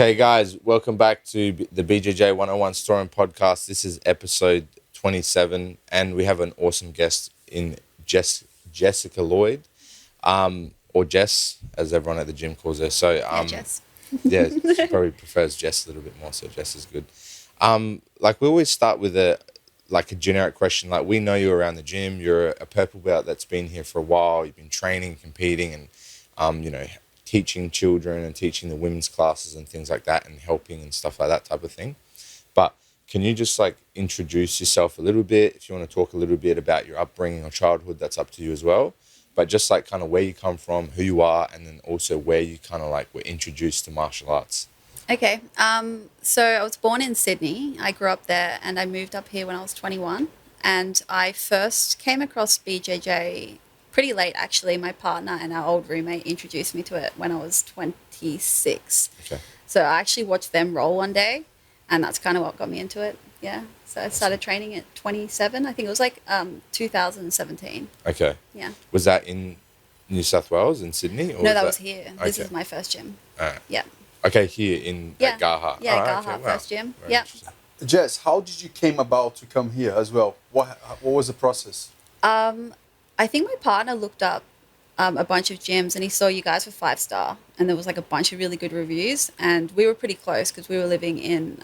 Hey guys, welcome back to the BJJ101 Storeroom podcast. This is episode 27, and we have an awesome guest in Jessica Lloyd, or Jess, as everyone at the gym calls her. So, Jess. Yeah, she probably prefers Jess a little bit more, so Jess is good. Like we always start with a generic question. Like, we know you around the gym. You're a purple belt that's been here for a while. You've been training, competing, and teaching children and teaching the women's classes and things like that, and helping and stuff like that type of thing. But can you just introduce yourself a little bit? If you want to talk a little bit about your upbringing or childhood, that's up to you as well. But just kind of where you come from, who you are, and then also where you kind of were introduced to martial arts. Okay. So I was born in Sydney. I grew up there and I moved up here when I was 21. And I first came across BJJ pretty late, actually. My partner and our old roommate introduced me to it when I was 26. Okay. So I actually watched them roll one day, and that's kind of what got me into it. Yeah. So I started training at 27. I think it was 2017. Okay. Yeah. Was that in New South Wales, in Sydney? Or No, that was here. Okay. This is my first gym. All right. Yeah. Okay, here in at Gaha. Yeah, All right, Gaha, okay, wow. first gym. Very Yeah. interesting. Jess, how did you came about to come here as well? What was the process? I think my partner looked up a bunch of gyms and he saw you guys were 5-star, and there was a bunch of really good reviews, and we were pretty close because we were living in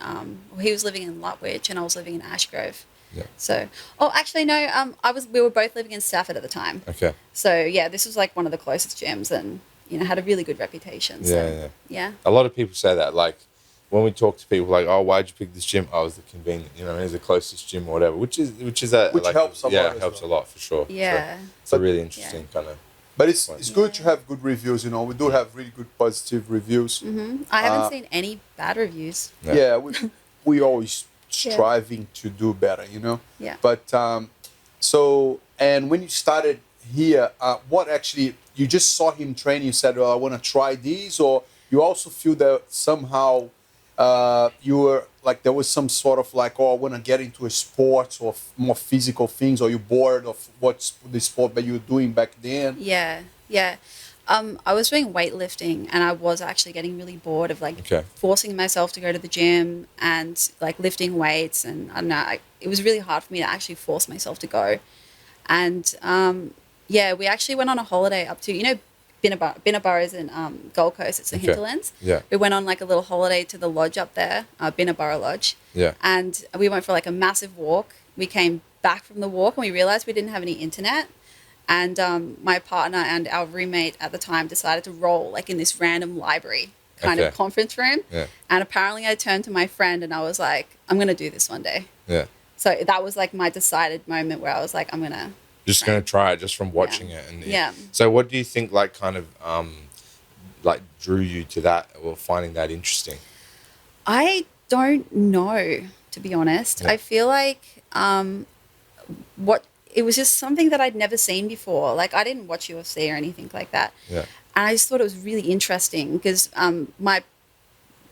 he was living in Lutwyche and I was living in Ashgrove. Yeah. So, we were both living in Stafford at the time. Okay. So yeah, this was one of the closest gyms, and had a really good reputation. So, yeah. A lot of people say that, when we talk to people, oh, why'd you pick this gym? Oh, it's the convenient, it's the closest gym or whatever, which helps a lot. Yeah, it helps a lot for sure. Yeah. So it's a really interesting kind of. But it's good to have good reviews. We do have really good positive reviews. Mm-hmm. I haven't seen any bad reviews. Yeah, we always striving to do better. Yeah. But and when you started here, what actually you just saw him training? You said, "Well, I want to try these," or you also feel that somehow you were there was some sort of "Oh, I want to get into a sport or more physical things," or you bored of what's the sport that you were doing back then? Yeah. I was doing weightlifting, and I was actually getting really bored of forcing myself to go to the gym and lifting weights, and I don't know, it was really hard for me to actually force myself to go. And we actually went on a holiday up to Binnaburra is in Gold Coast. It's the hinterlands. Yeah. We went on a little holiday to the lodge up there, Binnaburra Lodge. Yeah. And we went for a massive walk. We came back from the walk and we realized we didn't have any internet. And my partner and our roommate at the time decided to roll in this random library kind of conference room. Yeah. And apparently I turned to my friend and I was like, I'm going to do this one day. Yeah. So that was my decided moment where I was like, I'm going to. Just going to try it just from watching it. And yeah. So what do you think drew you to that, or finding that interesting? I don't know, to be honest. Yeah. I feel it was just something that I'd never seen before. I didn't watch UFC or anything like that. Yeah. And I just thought it was really interesting because my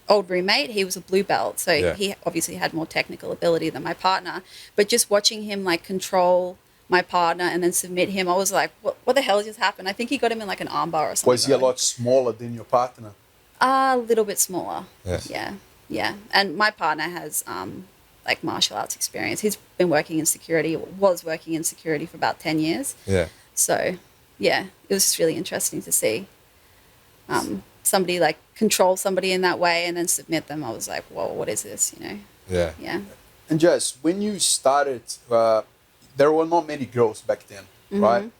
old roommate, he was a blue belt, so he obviously had more technical ability than my partner. But just watching him control my partner and then submit him, I was like, what the hell just happened? I think he got him in an armbar or something. Was he a lot smaller than your partner? A little bit smaller. Yes. Yeah. And my partner has martial arts experience. He's been working in security, was working in security for about 10 years. Yeah. So, yeah, it was just really interesting to see somebody control somebody in that way and then submit them. I was like, whoa, what is this, Yeah. Yeah. And Jess, when you started, there were not many girls back then, right?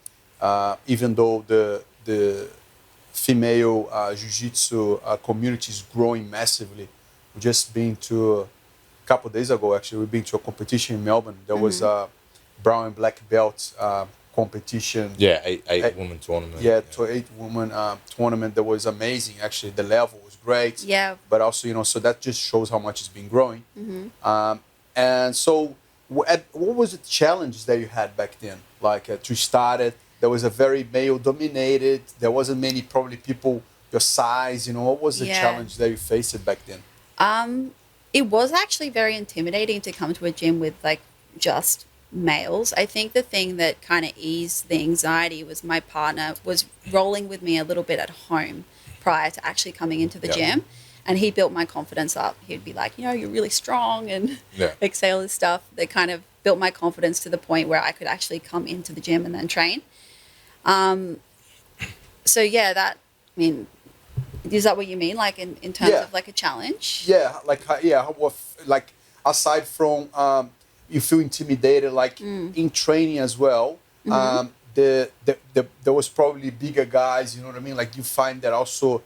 Even though the female jiu-jitsu community is growing massively. We just been to a couple of days ago, actually, we've been to a competition in Melbourne. There was a brown and black belt competition. Yeah, eight woman tournament. Yeah, to 8-woman tournament. That was amazing. Actually, the level was great. Yeah. But also, so that just shows how much it's been growing. And so, what was the challenges that you had back then? To start it, there was a very male-dominated. There wasn't many probably people your size. What was the challenge that you faced back then? It was actually very intimidating to come to a gym with just males. I think the thing that kind of eased the anxiety was my partner was rolling with me a little bit at home prior to actually coming into the gym. And he built my confidence up. He'd be like, you're really strong and like say all this stuff that kind of built my confidence to the point where I could actually come into the gym and then train. So yeah, that, I mean, is that what you mean? Like in terms of like a challenge? Yeah. Like aside from, you feel intimidated, like in training as well, there was probably bigger guys, you know what I mean? Like you find that also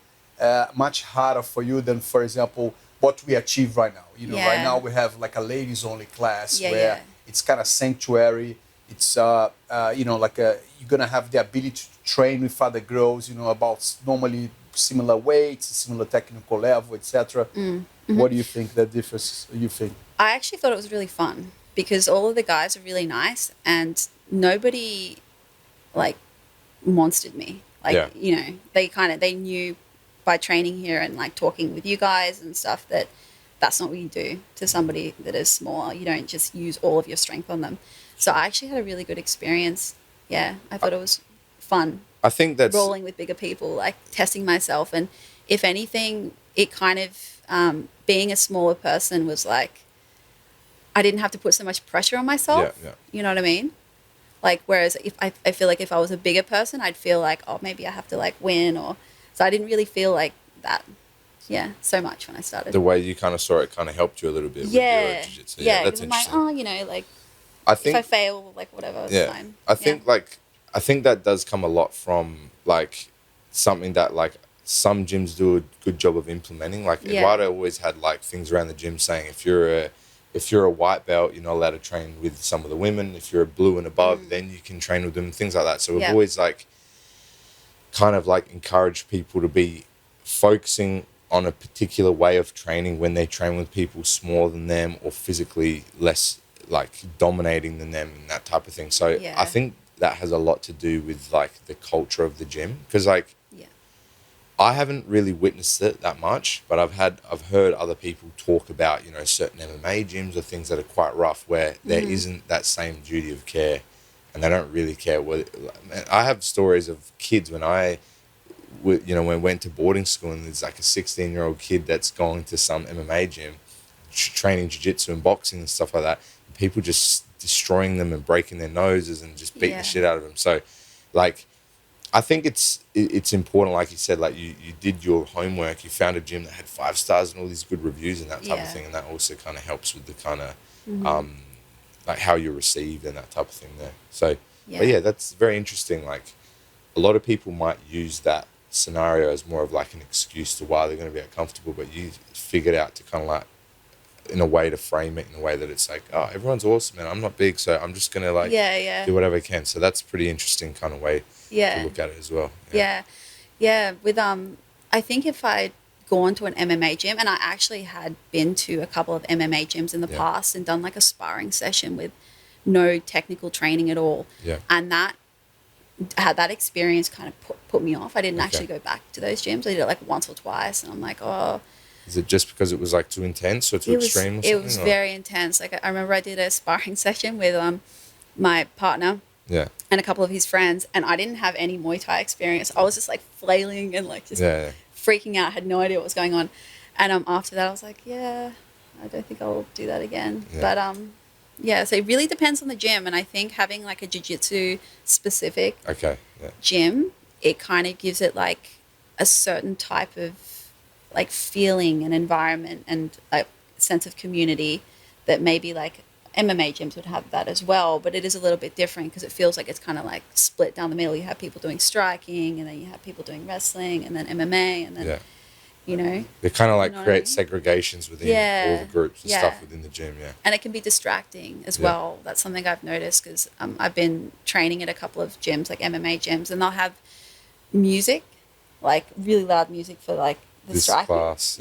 much harder for you than, for example, what we achieve right now. Right now we have like a ladies only class where it's kind of sanctuary. It's like you're gonna have the ability to train with other girls, about normally similar weights, similar technical level, etc. What do you think the difference you think? I actually thought it was really fun because all of the guys are really nice and nobody like monstered me. Like, they knew by training here and like talking with you guys and stuff that that's not what you do to somebody that is smaller. You don't just use all of your strength on them. So I actually had a really good experience. Yeah, I thought it was fun. I think that's rolling with bigger people, like testing myself. And if anything, it kind of, being a smaller person was like, I didn't have to put so much pressure on myself. You know what I mean? Like, whereas if I feel like if I was a bigger person, I'd feel like, oh, maybe I have to like win so I didn't really feel like that. Yeah, so much when I started. The way you kind of saw it kind of helped you a little bit with your jiu-jitsu. Yeah, that's interesting. I'm like, like, I think, if I fail, like, whatever, it's fine. I think that does come a lot from, like, something that, like, some gyms do a good job of implementing. Like, Eduardo always had, like, things around the gym saying if you're a white belt, you're not allowed to train with some of the women. If you're a blue and above, then you can train with them, things like that. So we've always, like, kind of, like, encouraged people to be focusing on a particular way of training when they train with people smaller than them or physically less, like, dominating than them and that type of thing. So I think that has a lot to do with, like, the culture of the gym. Because, like, I haven't really witnessed it that much, but I've heard other people talk about, certain MMA gyms or things that are quite rough where there isn't that same duty of care and they don't really care what. I have stories of kids when I went to boarding school and there's like a 16-year-old kid that's going to some MMA gym, training jiu-jitsu and boxing and stuff like that. And people just destroying them and breaking their noses and just beating the shit out of them. So, like, I think it's important, like you said, like you did your homework, you found a gym that had 5 stars and all these good reviews and that type of thing, and that also kind of helps with the kind of like how you're received and that type of thing there. So, but yeah, that's very interesting. Like, a lot of people might use that scenario as more of like an excuse to why they're going to be uncomfortable, but you figured out to kind of like, in a way to frame it in a way that it's like, oh, everyone's awesome and I'm not big, so I'm just going to like do whatever I can. So that's pretty interesting kind of way to look at it as well. Yeah. With I think if I'd gone to an MMA gym, and I actually had been to a couple of MMA gyms in the past and done like a sparring session with no technical training at all, and that experience kind of put me off. I didn't actually go back to those gyms. I did it like once or twice, and I'm like, oh. Is it just because it was like too intense or too extreme or something? It was very intense. Like, I remember I did a sparring session with my partner and a couple of his friends, and I didn't have any Muay Thai experience. I was just like flailing and like just freaking out. I had no idea what was going on. And after that I was like, I don't think I'll do that again. But so it really depends on the gym, and I think having like a jiu-jitsu specific gym, it kind of gives it like a certain type of like feeling and environment and a sense of community that maybe like MMA gyms would have that as well, but it is a little bit different because it feels like it's kind of like split down the middle. You have people doing striking, and then you have people doing wrestling, and then MMA, and then they kind of like create segregations within all the groups and stuff within the gym. And it can be distracting as well. That's something I've noticed because I've been training at a couple of gyms, like MMA gyms, and they'll have music, like really loud music for like the striking class,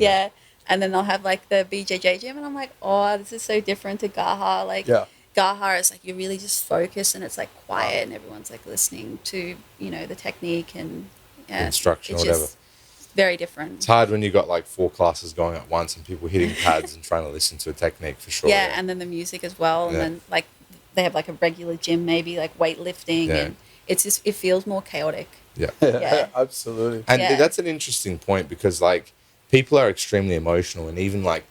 and then they'll have like the BJJ gym, and I'm like, oh, this is so different to Gaha. Like Gaha is like you're really just focused, and it's like quiet, and everyone's like listening to the technique and instruction or whatever. Very different. It's hard when you got like 4 classes going at once and people hitting pads and trying to listen to a technique for sure. And then the music as well, and then like they have like a regular gym, maybe like weightlifting, and it's just, it feels more chaotic. Absolutely. And that's an interesting point because like people are extremely emotional, and even like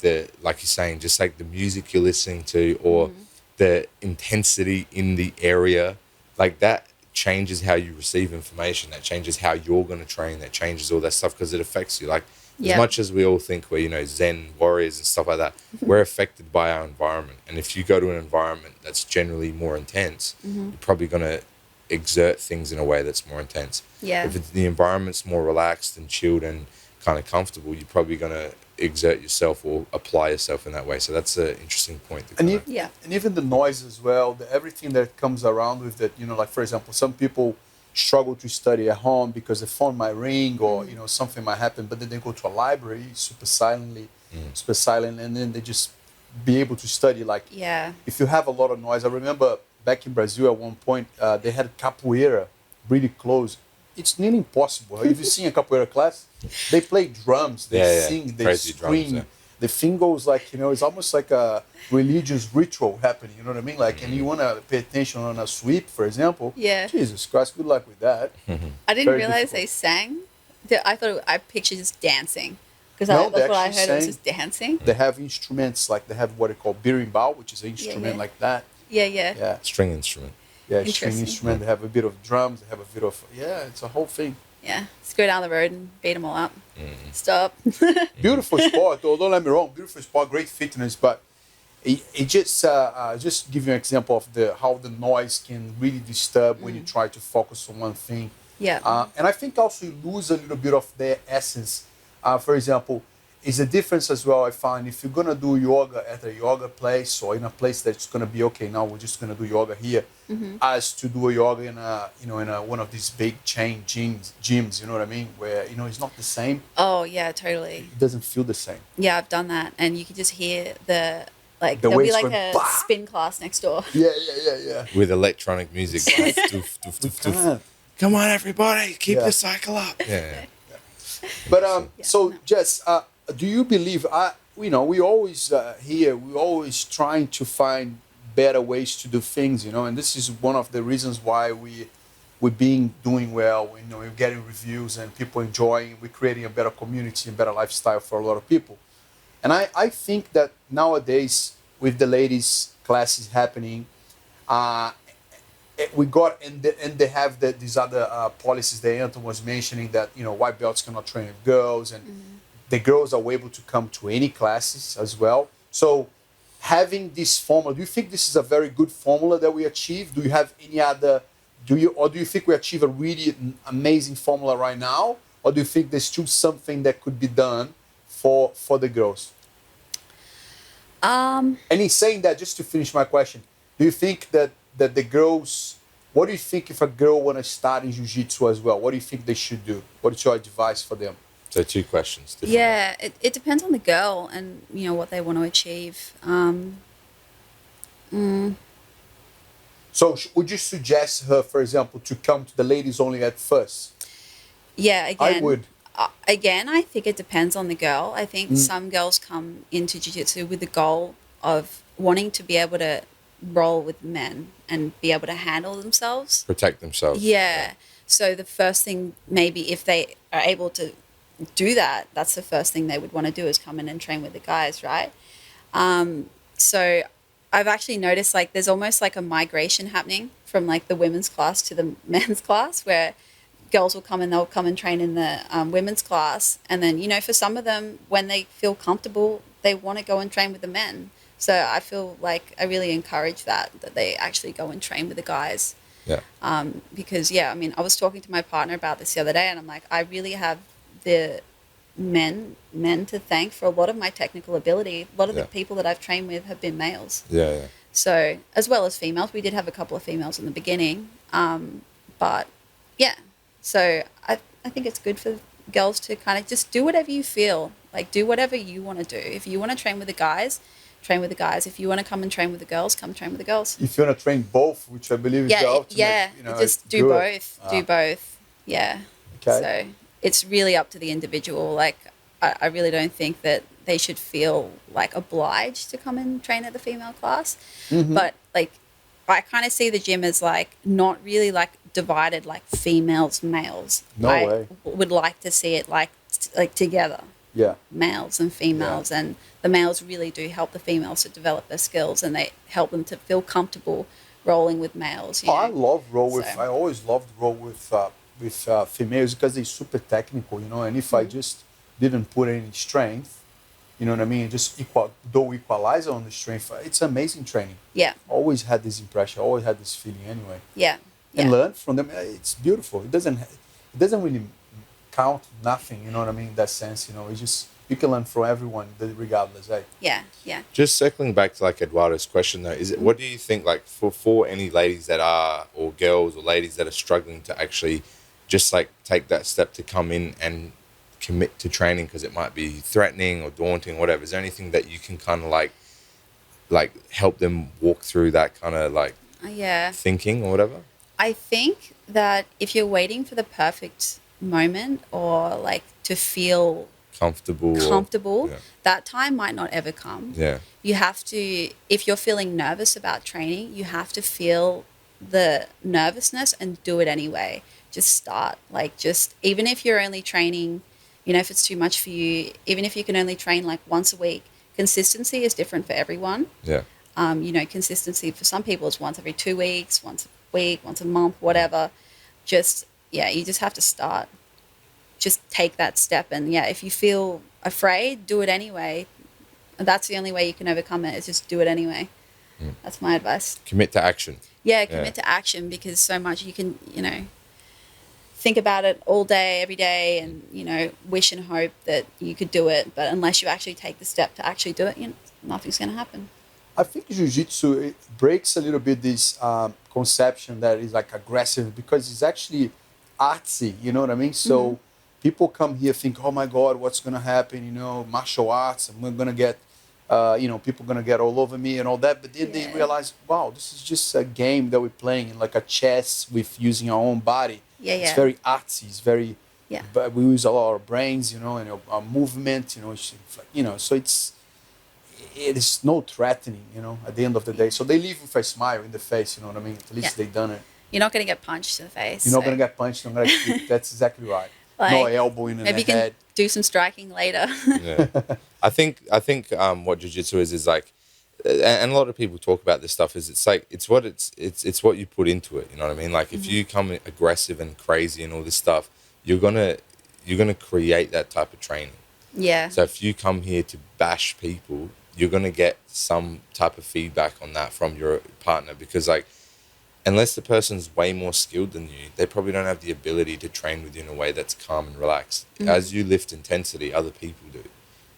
like you're saying, just like the music you're listening to, or the intensity in the area, like that changes how you receive information. That changes how you're going to train. That changes all that stuff because it affects you. Like as much as we all think we're, you know, Zen warriors and stuff like that, we're affected by our environment. And if you go to an environment that's generally more intense, you're probably going to exert things in a way that's more intense. Yeah. If the environment's more relaxed and chilled and kind of comfortable, you're probably going to exert yourself or apply yourself in that way. So that's an interesting point. And even the noise as well, everything that comes around with that, you know, like for example, some people struggle to study at home because the phone might ring or, you know, something might happen, but then they go to a library super silent, and then they just be able to study. Like if you have a lot of noise, I remember back in Brazil at one point, they had capoeira really close. It's nearly impossible. Have you seen a capoeira class? They play drums, they sing, they scream. Drums, the thing goes like, you know, it's almost like a religious ritual happening, you know what I mean? Like, and you want to pay attention on a sweep, for example. Yeah. Jesus Christ, good luck with that. I didn't realize they sang. I pictured just dancing. Because No, that's what I heard, sang. it was just dancing. They have instruments, like they have what they call berimbau, which is an instrument like that. Yeah. String instrument. Yeah, string instrument. They have a bit of drums. They have a bit of, it's a whole thing. Yeah, just go down the road and beat them all up. Stop. Beautiful sport, though, don't let me wrong. Beautiful sport, great fitness, but it just give you an example of how the noise can really disturb when you try to focus on one thing. Yeah. And I think also you lose a little bit of their essence. For example, is a difference as well, I find, if you're going to do yoga at a yoga place or in a place that's going to be, okay, now we're just going to do yoga here, as to do a yoga in one of these big chain gyms, you know what I mean? Where, you know, it's not the same. Oh, yeah, totally. It doesn't feel the same. Yeah, I've done that. And you can just hear there'll be like a spin class next door. Yeah. With electronic music. Doof, doof, doof, doof. Come on, everybody, keep the cycle up. Yeah. But so Jess, do you believe? We always we're always trying to find better ways to do things, you know, and this is one of the reasons why we've been doing well. You know, we're getting reviews and people enjoying. We're creating a better community and better lifestyle for a lot of people. And I think that nowadays with the ladies classes happening, we got and they have these other policies that Anton was mentioning, that, you know, white belts cannot train with girls, and the girls are able to come to any classes as well. So having this formula, do you think this is a very good formula that we achieve? Do you have any other? Do you think we achieve a really amazing formula right now, or do you think there's still something that could be done for the girls? And in saying that, just to finish my question, do you think that the girls, what do you think if a girl want to start in jiu-jitsu as well? What do you think they should do? What is your advice for them? So 2 questions. Yeah, it depends on the girl and, you know, what they want to achieve. So would you suggest her, for example, to come to the ladies only at first? Yeah, again. I would. Again, I think it depends on the girl. I think some girls come into jiu-jitsu with the goal of wanting to be able to roll with men and be able to handle themselves. Protect themselves. Yeah. So the first thing, maybe if they are able to do that, that's the first thing they would want to do, is come in and train with the guys, right? So I've actually noticed, like, there's almost like a migration happening from like the women's class to the men's class, where girls will come and they'll come and train in the women's class, and then, you know, for some of them, when they feel comfortable, they want to go and train with the men. So I feel like I really encourage that they actually go and train with the guys. Yeah. Because, yeah, I mean, I was talking to my partner about this the other day, and I'm like, I really have the men to thank for a lot of my technical ability. A lot of the people that I've trained with have been males. Yeah. So, as well as females. We did have a couple of females in the beginning. But, yeah. So, I think it's good for girls to kind of just do whatever you feel. Like, do whatever you want to do. If you want to train with the guys, train with the guys. If you want to come and train with the girls, come train with the girls. If you want to train both, which I believe is the ultimate, you know, just do both. Do both. Yeah. Okay. So it's really up to the individual. Like, I really don't think that they should feel like obliged to come and train at the female class. But like, I kind of see the gym as like not really like divided like females, males. No way. Would like to see it like together. males and females, and the males really do help the females to develop their skills, and they help them to feel comfortable rolling with males. You know? I love I always loved roll with females because they're super technical, you know. And if I just didn't put any strength, you know what I mean, just equalize on the strength, it's amazing training. Yeah. Always had this impression, always had this feeling anyway. Yeah. And learn from them. It's beautiful. It doesn't really count nothing, you know what I mean, in that sense, you know. It's just, you can learn from everyone regardless, eh? Yeah. Just circling back to like Eduardo's question though, what do you think, like for any ladies that are, or girls or ladies that are struggling to actually just like take that step to come in and commit to training because it might be threatening or daunting or whatever, is there anything that you can kind of like help them walk through that kind of like thinking or whatever? I think that if you're waiting for the perfect moment or like to feel comfortable, that time might not ever come. Yeah. You have to, if you're feeling nervous about training, you have to feel the nervousness and do it anyway. Just start. Like, just, even if you're only training, you know, if it's too much for you, even if you can only train like once a week, consistency is different for everyone. Yeah. You know, consistency for some people is once every 2 weeks, once a week, once a month, whatever. Just, you just have to start. Just take that step. And if you feel afraid, do it anyway. That's the only way you can overcome it, is just do it anyway. That's my advice. Commit to action. Yeah, commit to action, because so much you can, you know, think about it all day, every day, and, you know, wish and hope that you could do it. But unless you actually take the step to actually do it, you know, nothing's going to happen. I think jiu-jitsu, it breaks a little bit this conception that is like aggressive, because it's actually artsy, you know what I mean? So people come here think, oh my God, what's going to happen? You know, martial arts, and we're going to get, you know, people going to get all over me and all that. But then they realize, wow, this is just a game that we're playing, like a chess with using our own body. It's very artsy. It's very, but we use a lot of brains, you know, and our movement, you know, so it is no threatening, you know, at the end of the day. So they leave with a smile in the face, you know what I mean? At least they've done it. You're not going to get punched in the face. You're not going to get punched. That's exactly right. Like, no elbowing in the head. Maybe you can do some striking later. I think what jiu-jitsu is like, and a lot of people talk about this stuff, is it's like it's what you put into it, you know what I mean? Like if you come aggressive and crazy and all this stuff, you're gonna create that type of training. Yeah. So if you come here to bash people, you're gonna get some type of feedback on that from your partner, because like, unless the person's way more skilled than you, they probably don't have the ability to train with you in a way that's calm and relaxed. As you lift intensity, other people do.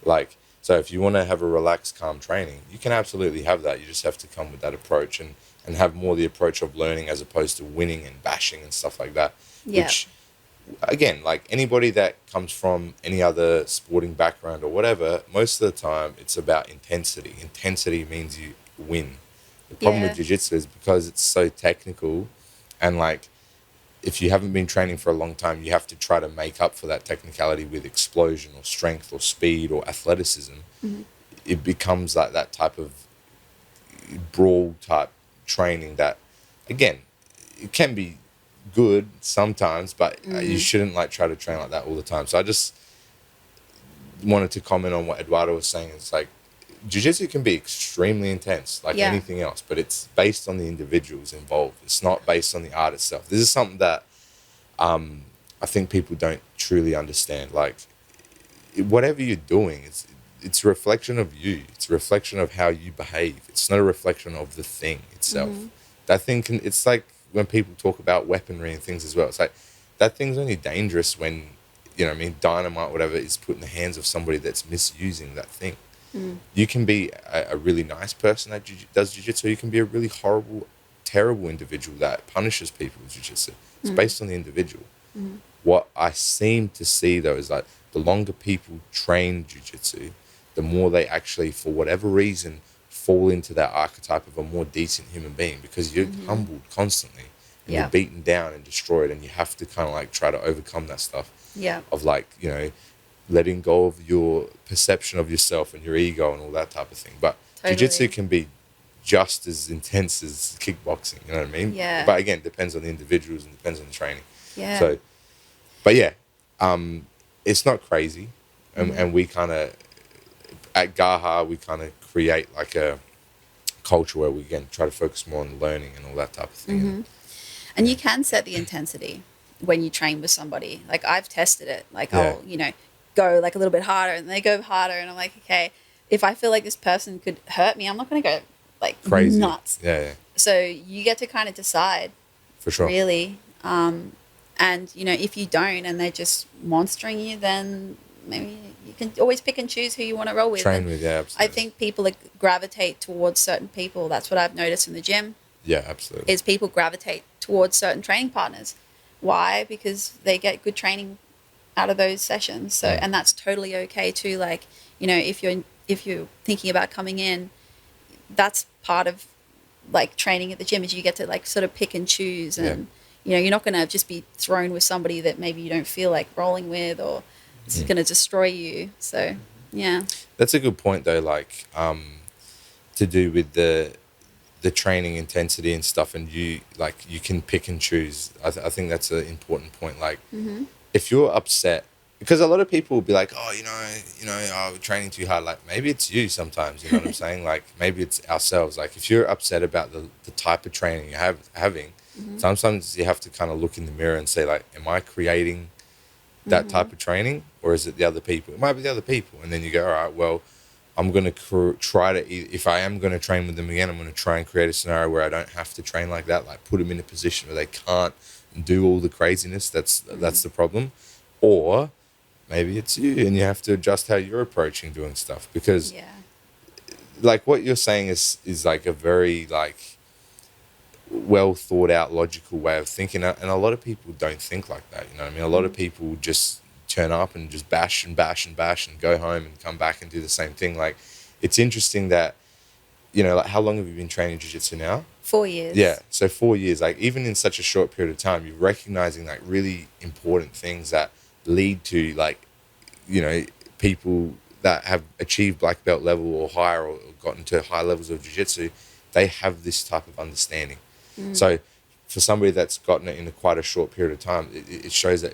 Like, so if you want to have a relaxed, calm training, you can absolutely have that. You just have to come with that approach and have more the approach of learning as opposed to winning and bashing and stuff like that. Yeah. Which, again, like anybody that comes from any other sporting background or whatever, most of the time it's about intensity. Intensity means you win. The problem with jiu-jitsu is because it's so technical, and like if you haven't been training for a long time, you have to try to make up for that technicality with explosion or strength or speed or athleticism. It becomes like that type of brawl type training that, again, it can be good sometimes, but you shouldn't like try to train like that all the time. So I just wanted to comment on what Eduardo was saying. It's like, jiu-jitsu can be extremely intense, like anything else, but it's based on the individuals involved. It's not based on the art itself. This is something that I think people don't truly understand. Like, whatever you're doing, it's a reflection of you. It's a reflection of how you behave. It's not a reflection of the thing itself. That thing it's like when people talk about weaponry and things as well. It's like, that thing's only dangerous when, you know what I mean, dynamite, whatever, is put in the hands of somebody that's misusing that thing. You can be a really nice person that does jiu-jitsu. You can be a really horrible, terrible individual that punishes people with jiu-jitsu. It's based on the individual. What I seem to see, though, is like the longer people train jiu-jitsu, the more they actually, for whatever reason, fall into that archetype of a more decent human being, because you're humbled constantly. And you're beaten down and destroyed, and you have to kind of like try to overcome that stuff. Of like, you know, letting go of your perception of yourself and your ego and all that type of thing. But jiu-jitsu can be just as intense as kickboxing, you know what I mean? But again, it depends on the individuals and depends on the training. So, but it's not crazy. and we kind of at Gaha we kind of create like a culture where we again try to focus more on learning and all that type of thing. And you can set the intensity when you train with somebody. Like I've tested it. Like I'll, go like a little bit harder and they go harder and I'm like, okay, if I feel like this person could hurt me, I'm not going to go like crazy nuts. Yeah. So you get to kind of decide. For sure. Really. And, if you don't and they're just monstering you, then maybe you can always pick and choose who you want to roll with. Train with, yeah, absolutely. I think people gravitate towards certain people. That's what I've noticed in the gym. Yeah, absolutely. Is people gravitate towards certain training partners. Why? Because they get good training out of those sessions. So, and that's totally okay too. Like, if you're thinking about coming in, that's part of like training at the gym is you get to like sort of pick and choose and you're not going to just be thrown with somebody that maybe you don't feel like rolling with or it's going to destroy you. So that's a good point though, like to do with the training intensity and stuff, and you can pick and choose. I think that's an important point. Like if you're upset, because a lot of people will be like, oh, we're training too hard. Like maybe it's you sometimes, you know what I'm saying? Like maybe it's ourselves. Like if you're upset about the type of training you're having, sometimes you have to kind of look in the mirror and say like, am I creating that type of training or is it the other people? It might be the other people. And then you go, all right, well, I'm going to try to, if I am going to train with them again, I'm going to try and create a scenario where I don't have to train like that, like put them in a position where they can't do all the craziness. That's the problem. Or maybe it's you and you have to adjust how you're approaching doing stuff because like what you're saying is like a very like well thought out logical way of thinking, and a lot of people don't think like that, you know what I mean? A lot of people just turn up and just bash and go home and come back and do the same thing. Like it's interesting that like how long have you been training jiu-jitsu now? 4 years. Yeah, so 4 years. Like even in such a short period of time, you're recognizing like really important things that lead to like people that have achieved black belt level or higher or gotten to high levels of jiu-jitsu. They have this type of understanding. So for somebody that's gotten it in quite a short period of time, it shows that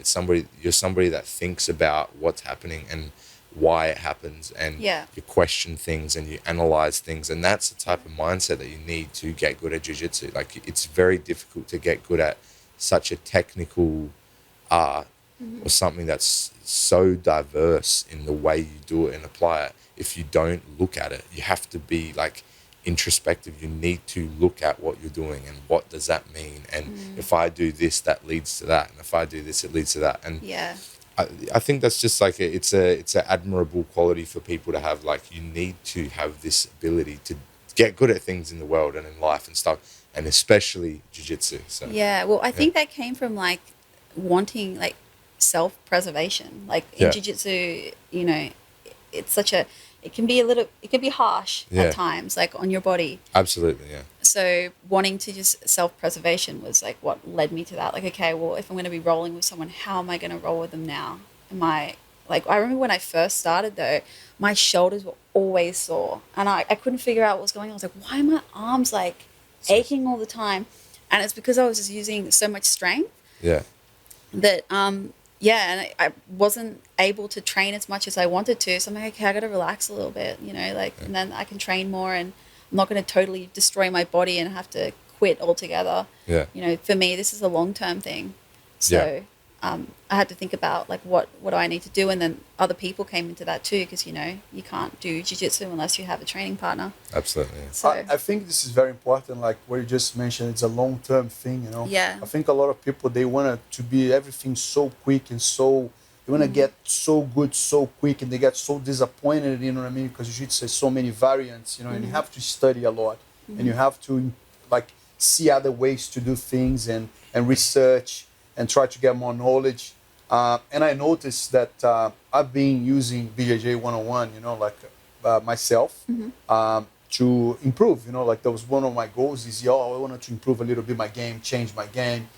you're somebody that thinks about what's happening and why it happens, and you question things and you analyze things, and that's the type of mindset that you need to get good at jiu-jitsu. Like it's very difficult to get good at such a technical art or something that's so diverse in the way you do it and apply it. If you don't look at it, you have to be like introspective. You need to look at what you're doing and what does that mean, and if I do this that leads to that, and if I do this it leads to that. And I think that's just like it's an admirable quality for people to have. Like you need to have this ability to get good at things in the world and in life and stuff, and especially jiu-jitsu. So well I think that came from like wanting like self-preservation. Like in jiu-jitsu, it's such a it can be harsh at times, like on your body. Absolutely, yeah. So wanting to just self-preservation was like what led me to that. Like, okay, well, if I'm going to be rolling with someone, how am I going to roll with them now? I remember when I first started though, my shoulders were always sore and I couldn't figure out what was going on. I was like, why are my arms like aching all the time? And it's because I was just using so much strength. Yeah. That, and I wasn't able to train as much as I wanted to. So I'm like, okay, I got to relax a little bit, and then I can train more and I'm not going to totally destroy my body and have to quit altogether. Yeah. For me, this is a long-term thing. So I had to think about like, what do I need to do? And then other people came into that too, because, you can't do jiu-jitsu unless you have a training partner. Absolutely. Yeah. So I think this is very important. Like what you just mentioned, it's a long-term thing, Yeah. I think a lot of people, they want to be everything so quick and they want to get so good so quick, and they get so disappointed, you know what I mean? Because jiu-jitsu has so many variants, and you have to study a lot, and you have to like see other ways to do things and research and try to get more knowledge. And I noticed that I've been using BJJ101, myself, to improve. Like that was one of my goals this year. I wanted to improve a little bit my game, change my game.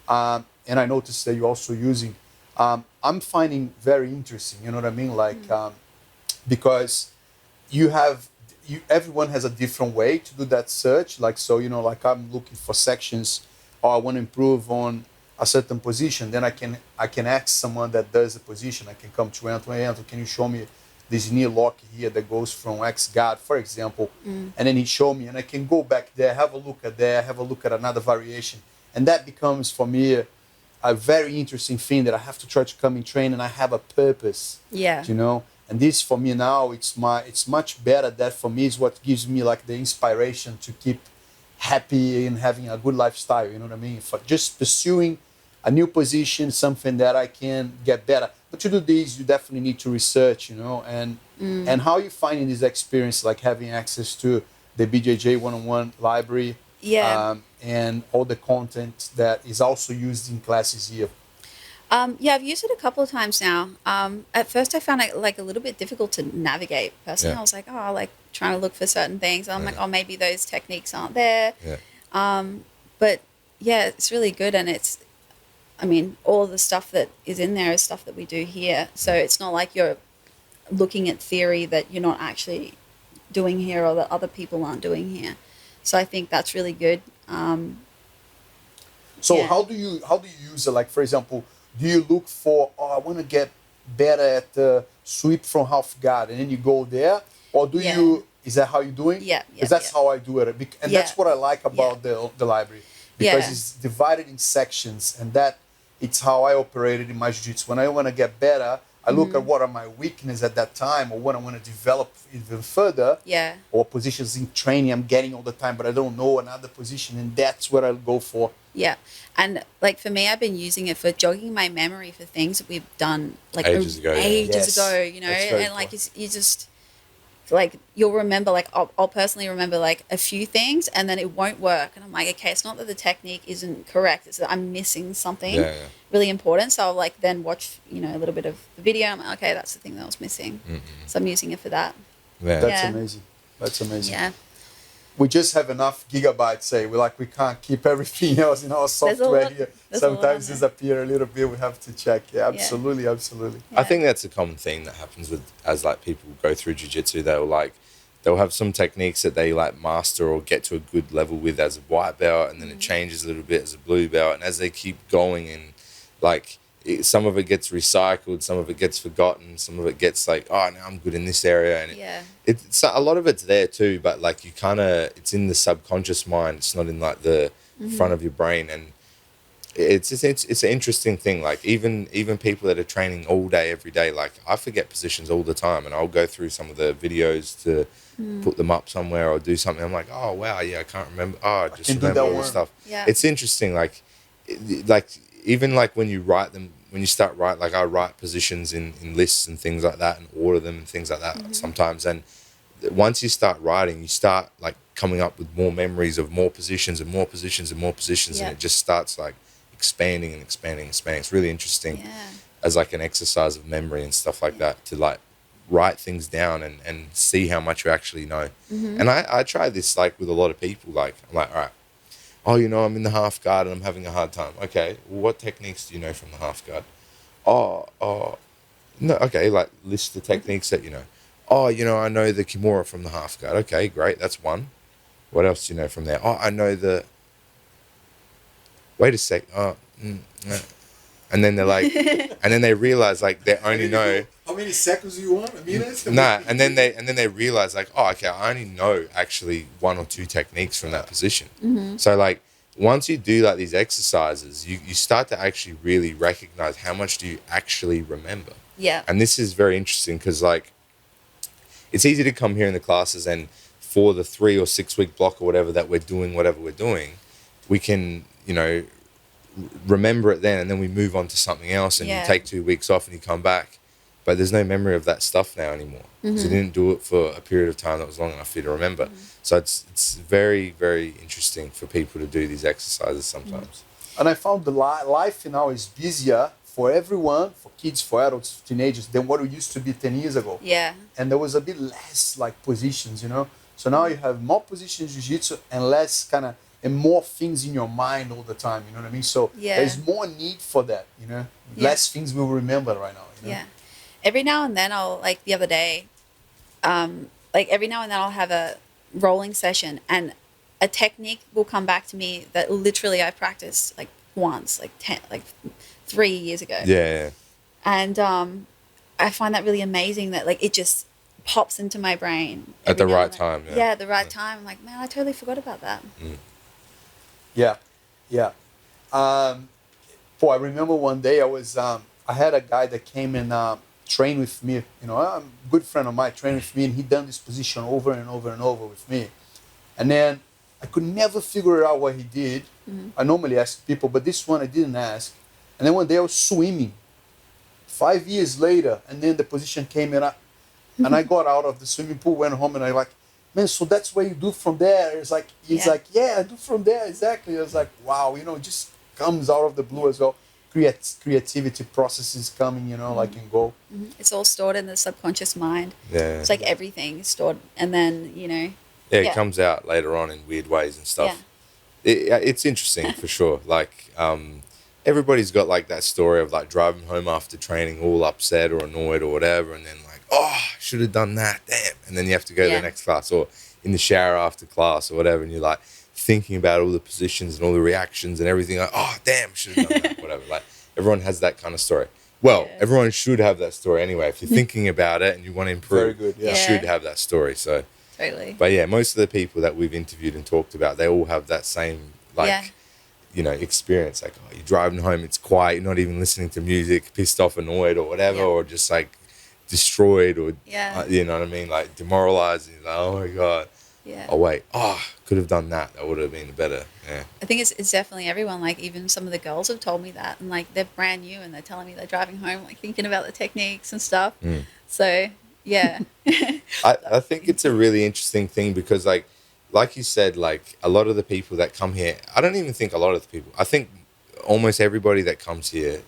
And I noticed that you're also using. I'm finding very interesting, you know what I mean? Like, because everyone has a different way to do that search. Like, so, like I'm looking for sections, or I want to improve on a certain position, then I can ask someone that does the position. I can come to Anthony, can you show me this knee lock here that goes from X guard, for example, and then he showed me, and I can go back there, have a look at there, have a look at another variation, and that becomes for me a very interesting thing that I have to try to come and train, and I have a purpose. Yeah. You know, and this for me now, it's much better. That for me is what gives me like the inspiration to keep happy and having a good lifestyle. You know what I mean? For just pursuing a new position, something that I can get better. But to do this, you definitely need to research, you know, and how you finding this experience, like having access to the BJJ101 library, and all the content that is also used in classes here. Yeah, I've used it a couple of times now. At first, I found it like a little bit difficult to navigate. Personally, I was like, like trying to look for certain things. I'm like, maybe those techniques aren't there. But yeah, it's really good, and I mean, all of the stuff that is in there is stuff that we do here. So it's not like you're looking at theory that you're not actually doing here or that other people aren't doing here. So I think that's really good. So how do you use it? Like, for example, do you look for, I want to get better at the sweep from half guard, and then you go there? Or do you, is that how you're doing? Yeah. Because that's how I do it. And that's what I like about the library. Because it's divided in sections, and that it's how I operated in my jiu-jitsu. When I want to get better, I look at what are my weaknesses at that time, or what I want to develop even further. Or positions in training I'm getting all the time, but I don't know another position, and that's what I'll go for. Yeah. And like for me, I've been using it for jogging my memory for things that we've done like ages ago, you know, and like you just like you'll remember, like I'll personally remember like a few things, and then it won't work, and I'm like, okay, it's not that the technique isn't correct, it's that I'm missing something really important. So I'll like then watch, you know, a little bit of the video. I'm like, okay, that's the thing that I was missing. So I'm using it for that. That's amazing. That's amazing. Yeah. We just have enough gigabytes, we can't keep everything else in our software here. Sometimes disappear a little bit, we have to check. Absolutely. I think that's a common thing that happens as like people go through jiu-jitsu. They'll have some techniques that they like master or get to a good level with as a white belt, and then it changes a little bit as a blue belt, and as they keep going, and like some of it gets recycled, some of it gets forgotten, some of it gets like, now I'm good in this area, and it's a lot of it's there too, but like it's in the subconscious mind, it's not in like the front of your brain, and it's an interesting thing. Like even people that are training all day every day, like I forget positions all the time, and I'll go through some of the videos to put them up somewhere or do something. I'm like, oh wow, I can't remember. I just remember all this stuff. It's interesting, like even like when you write them, when you start write, like I write positions in lists and things like that, and order them and things like that sometimes. And once you start writing, you start like coming up with more memories of more positions and more positions and more positions, and it just starts like expanding and expanding and expanding. It's really interesting as like an exercise of memory and stuff like that, to like write things down and see how much you actually know. And I try this like with a lot of people. Like I'm like, all right, I'm in the half guard and I'm having a hard time. Okay, well, what techniques do you know from the half guard? No, okay, like list the techniques that you know. I know the Kimura from the half guard. Okay, great, that's one. What else do you know from there? I know the... Wait a sec. And then they're like... and then they realize like they only know... How many seconds do you want? A minute? And then they realize like, okay, I only know actually one or two techniques from that position. So like once you do like these exercises, you start to actually really recognize how much do you actually remember. And this is very interesting because like it's easy to come here in the classes, and for the 3 or 6 week block or whatever that we're doing, we can, remember it then, and then we move on to something else, and you take 2 weeks off and you come back. But there's no memory of that stuff now anymore. So you didn't do it for a period of time that was long enough for you to remember. So it's very, very interesting for people to do these exercises sometimes. And I found the life now is busier for everyone, for kids, for adults, teenagers, than what it used to be 10 years ago. And there was a bit less like positions, So now you have more positions in jiu-jitsu and less and more things in your mind all the time, you know what I mean? So there's more need for that, Less things we'll remember right now, Every now and then I'll, like the other day, every now and then I'll have a rolling session, and a technique will come back to me that literally I practiced like once, like 3 years ago. Yeah. And I find that really amazing that like it just pops into my brain At the every now right and then. time. Yeah, at the right time. I'm like, man, I totally forgot about that. Yeah, yeah. I remember one day I had a guy that came and trained with me. You know, a good friend of mine trained with me, and he done this position over and over and over with me. And then I could never figure out what he did. I normally ask people, but this one I didn't ask. And then one day I was swimming. 5 years later, and then the position came and I got out of the swimming pool, went home, and I like, man, so that's what you do from there? It's like, he's like, yeah, I do from there, exactly. I was like, wow, you know, it just comes out of the blue as well. Creativity processes coming, you know, like and go. It's all stored in the subconscious mind. Yeah. It's like everything is stored, and then, you know. Yeah, it comes out later on in weird ways and stuff. It's interesting for sure. Like, everybody's got like that story of like driving home after training all upset or annoyed or whatever, and then like, oh, should have done that, damn. And then you have to go to the next class, or in the shower after class or whatever, and you're like thinking about all the positions and all the reactions and everything, like, oh, damn, should have done that, whatever. Like, everyone has that kind of story. Well, everyone should have that story anyway. If you're thinking about it and you want to improve, Very good, you should have that story. So, totally. but yeah, most of the people that we've interviewed and talked about, they all have that same, like, you know, experience. Like, oh, you're driving home, it's quiet, you're not even listening to music, pissed off, annoyed or whatever, or just like destroyed or, you know what I mean? Like demoralized. And you're like, oh my God. Yeah. Oh, wait. Oh, could have done that. That would have been better. Yeah. I think it's definitely everyone. Like, even some of the girls have told me that. And, like, they're brand new and they're telling me they're driving home, like, thinking about the techniques and stuff. So, yeah. I think it's a really interesting thing because, like you said, like, a lot of the people that come here, I don't even think a lot of the people, I think almost everybody that comes here,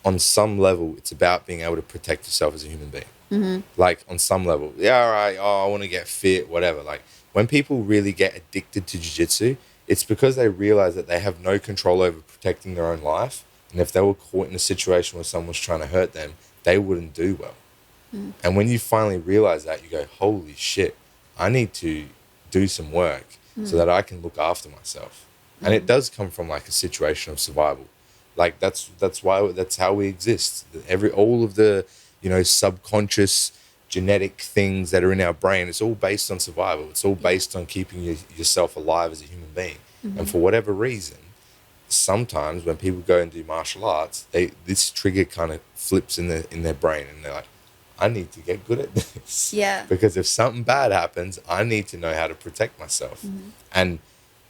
on some level, it's about being able to protect yourself as a human being. Like, on some level. Yeah, all right, oh, I want to get fit, whatever. Like, when people really get addicted to jiu-jitsu, it's because they realize that they have no control over protecting their own life. And if they were caught in a situation where someone's trying to hurt them, they wouldn't do well. And when you finally realize that, you go, holy shit, I need to do some work so that I can look after myself. And it does come from like a situation of survival. Like that's how we exist. All of the, you know, subconscious genetic things that are in our brain, it's all based on survival. It's all based on keeping yourself alive as a human being. And for whatever reason, sometimes when people go and do martial arts, this trigger kind of flips in their brain, and they're like, I need to get good at this. Yeah. Because if something bad happens, I need to know how to protect myself. And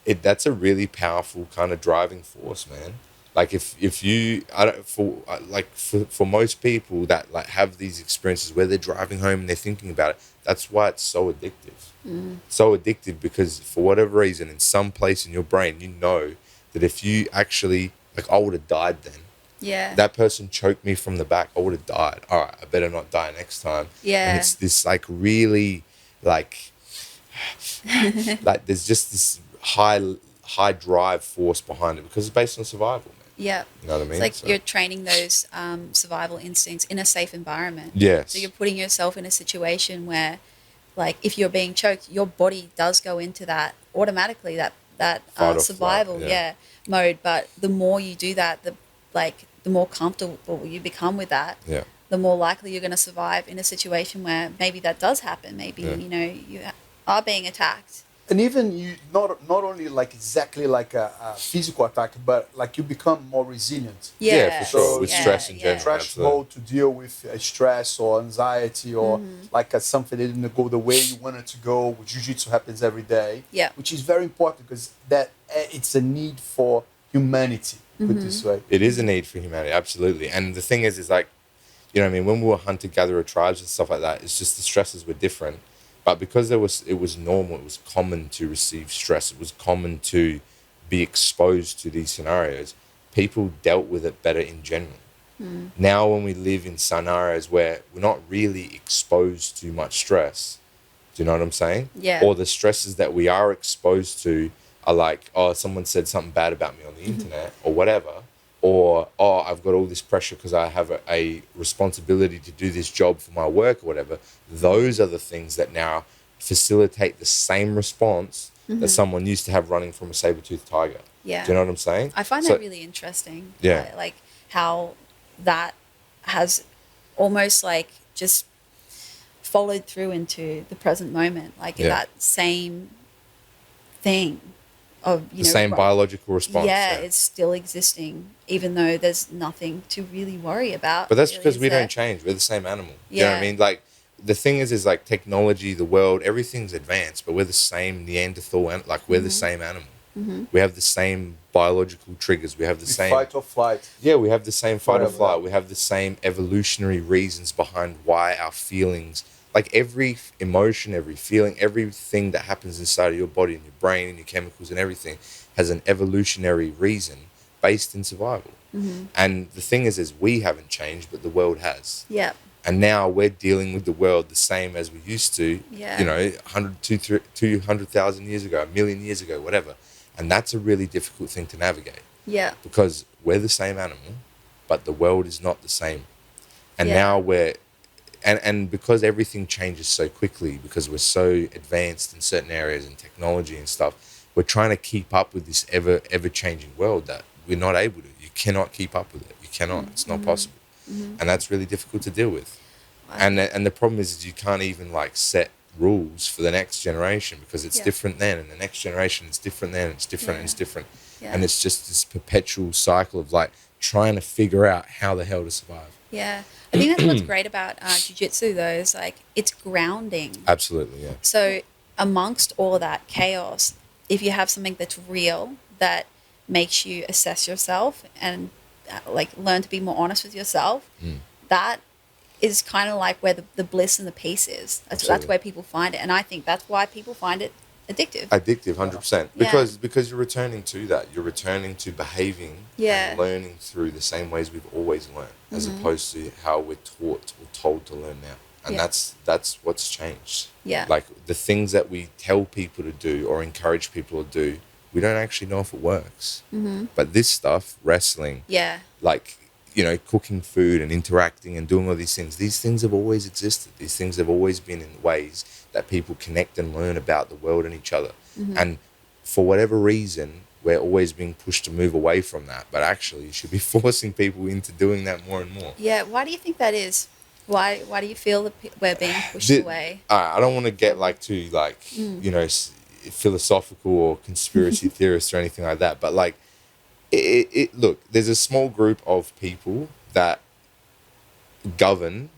that's a really powerful kind of driving force, man. Like if you, for most people that like have these experiences where they're driving home and they're thinking about it, that's why it's so addictive. So addictive because for whatever reason, in some place in your brain, you know that if you actually, like, I would have died then. Yeah. That person choked me from the back, I would have died. All right, I better not die next time. Yeah. And it's this like really like, like there's just this high drive force behind it because it's based on survival. Yeah. You know what I mean? It's like you're training those survival instincts in a safe environment. Yes. So you're putting yourself in a situation where, like, if you're being choked, your body does go into that automatically, that survival mode. But the more you do that, the more comfortable you become with that, the more likely you're going to survive in a situation where maybe that does happen. Maybe, you know, you are being attacked. And even you, not only like exactly like a physical attack, but like you become more resilient. Yeah, for sure. So, with stress in general. Threshold to deal with stress or anxiety or like something that didn't go the way you wanted to go. Jiu-jitsu happens every day. Yeah. Which is very important because that it's a need for humanity. Put it this way. It is a need for humanity, absolutely. And the thing is like, you know what I mean? When we were hunter-gatherer tribes and stuff like that, it's just the stresses were different. But because it was normal, it was common to receive stress, it was common to be exposed to these scenarios, people dealt with it better in general. Now when we live in scenarios where we're not really exposed to much stress, do you know what I'm saying? Yeah. Or the stresses that we are exposed to are like, oh, someone said something bad about me on the internet or whatever. Or, oh, I've got all this pressure because I have a responsibility to do this job for my work or whatever. Those are the things that now facilitate the same response that someone used to have running from a saber-toothed tiger. Yeah. Do you know what I'm saying? I find that really interesting. Yeah. Like how that has almost like just followed through into the present moment. Like that same thing of, the same biological response. Yeah, it's still existing, even though there's nothing to really worry about. But that's really, because we don't change. We're the same animal. Yeah. You know what I mean? Like, the thing is like technology, the world, everything's advanced, but we're the same Neanderthal, like we're the same animal. We have the same biological triggers. We have the same fight or flight. Yeah, we have the same fight or flight. We have the same evolutionary reasons behind why our feelings, like every emotion, every feeling, everything that happens inside of your body and your brain and your chemicals and everything has an evolutionary reason based in survival. And the thing is we haven't changed, but the world has. Yeah. And now we're dealing with the world the same as we used to, Yeah. you know, 200,000 years ago, a million years ago, whatever. And that's a really difficult thing to navigate. Yeah. Because we're the same animal, but the world is not the same. And now we're, and because everything changes so quickly, because we're so advanced in certain areas and technology and stuff, we're trying to keep up with this ever-changing world that we're not able to. You cannot keep up with it. You cannot. It's not possible. And that's really difficult to deal with. Wow. And the problem is you can't even like set rules for the next generation because it's different then, and the next generation it's different then, it's different and it's different. And it's just this perpetual cycle of like trying to figure out how the hell to survive. Yeah. I think that's what's great about jiu-jitsu though, is like it's grounding. Absolutely, yeah. So amongst all of that chaos, if you have something that's real, that makes you assess yourself and like learn to be more honest with yourself, that is kind of like where the bliss and the peace is. That's where people find it. And I think that's why people find it addictive. 100%. Because you're returning to that. You're returning to behaving and learning through the same ways we've always learned, as opposed to how we're taught or told to learn now. And that's what's changed. Yeah. Like the things that we tell people to do or encourage people to do, we don't actually know if it works. But this stuff, wrestling, like, you know, cooking food and interacting and doing all these things have always existed. These things have always been in ways that people connect and learn about the world and each other. And for whatever reason, we're always being pushed to move away from that. But actually, you should be forcing people into doing that more and more. Yeah. Why do you think that is? Why do you feel that we're being pushed away? I don't want to get like too like, you know, philosophical or conspiracy theorists or anything like that. But like, look, there's a small group of people that govern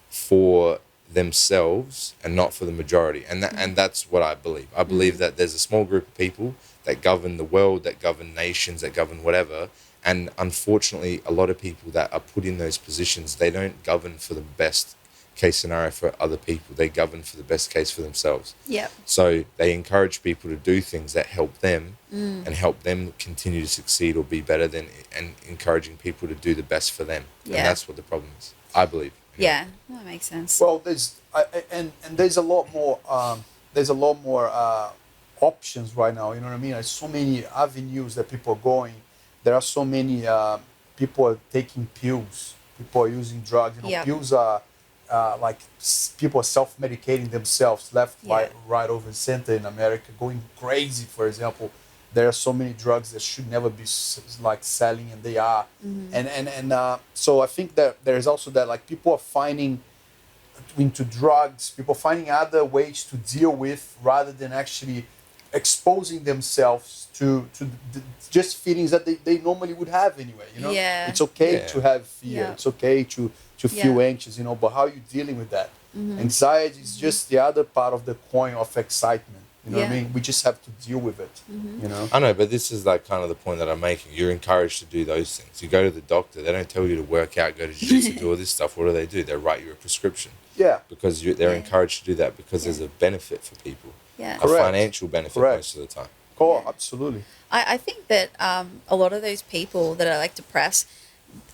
for themselves and not for the majority, and that's what I believe. I believe that there's a small group of people that govern the world, that govern nations, that govern whatever, and unfortunately a lot of people that are put in those positions, they don't govern for the best case scenario for other people. They govern for the best case for themselves. Yeah. So they encourage people to do things that help them and help them continue to succeed or be better than, and encouraging people to do the best for them. Yeah. And that's what the problem is, I believe. Yeah, that makes sense. Well, there's a lot more options right now. You know what I mean? There's so many avenues that people are going. There are so many people are taking pills. People are using drugs. You know, pills are like people are self-medicating themselves left, right, over center in America, going crazy. For example, there are so many drugs that should never be like selling, and they are. So I think that there is also that like people are finding into drugs, people finding other ways to deal with rather than actually exposing themselves to just feelings that they normally would have anyway. You know, it's okay to have fear. It's okay to feel anxious. You know, but how are you dealing with that? Anxiety is just the other part of the coin of excitement. You know what I mean? We just have to deal with it, you know? I know, but this is like kind of the point that I'm making. You're encouraged to do those things. You go to the doctor, they don't tell you to work out, go to jiu-jitsu, do all this stuff. What do? They write you a prescription. Yeah. Because they're encouraged to do that because there's a benefit for people. Yeah. A financial benefit most of the time. Oh, absolutely. I think that a lot of those people that are like depressed,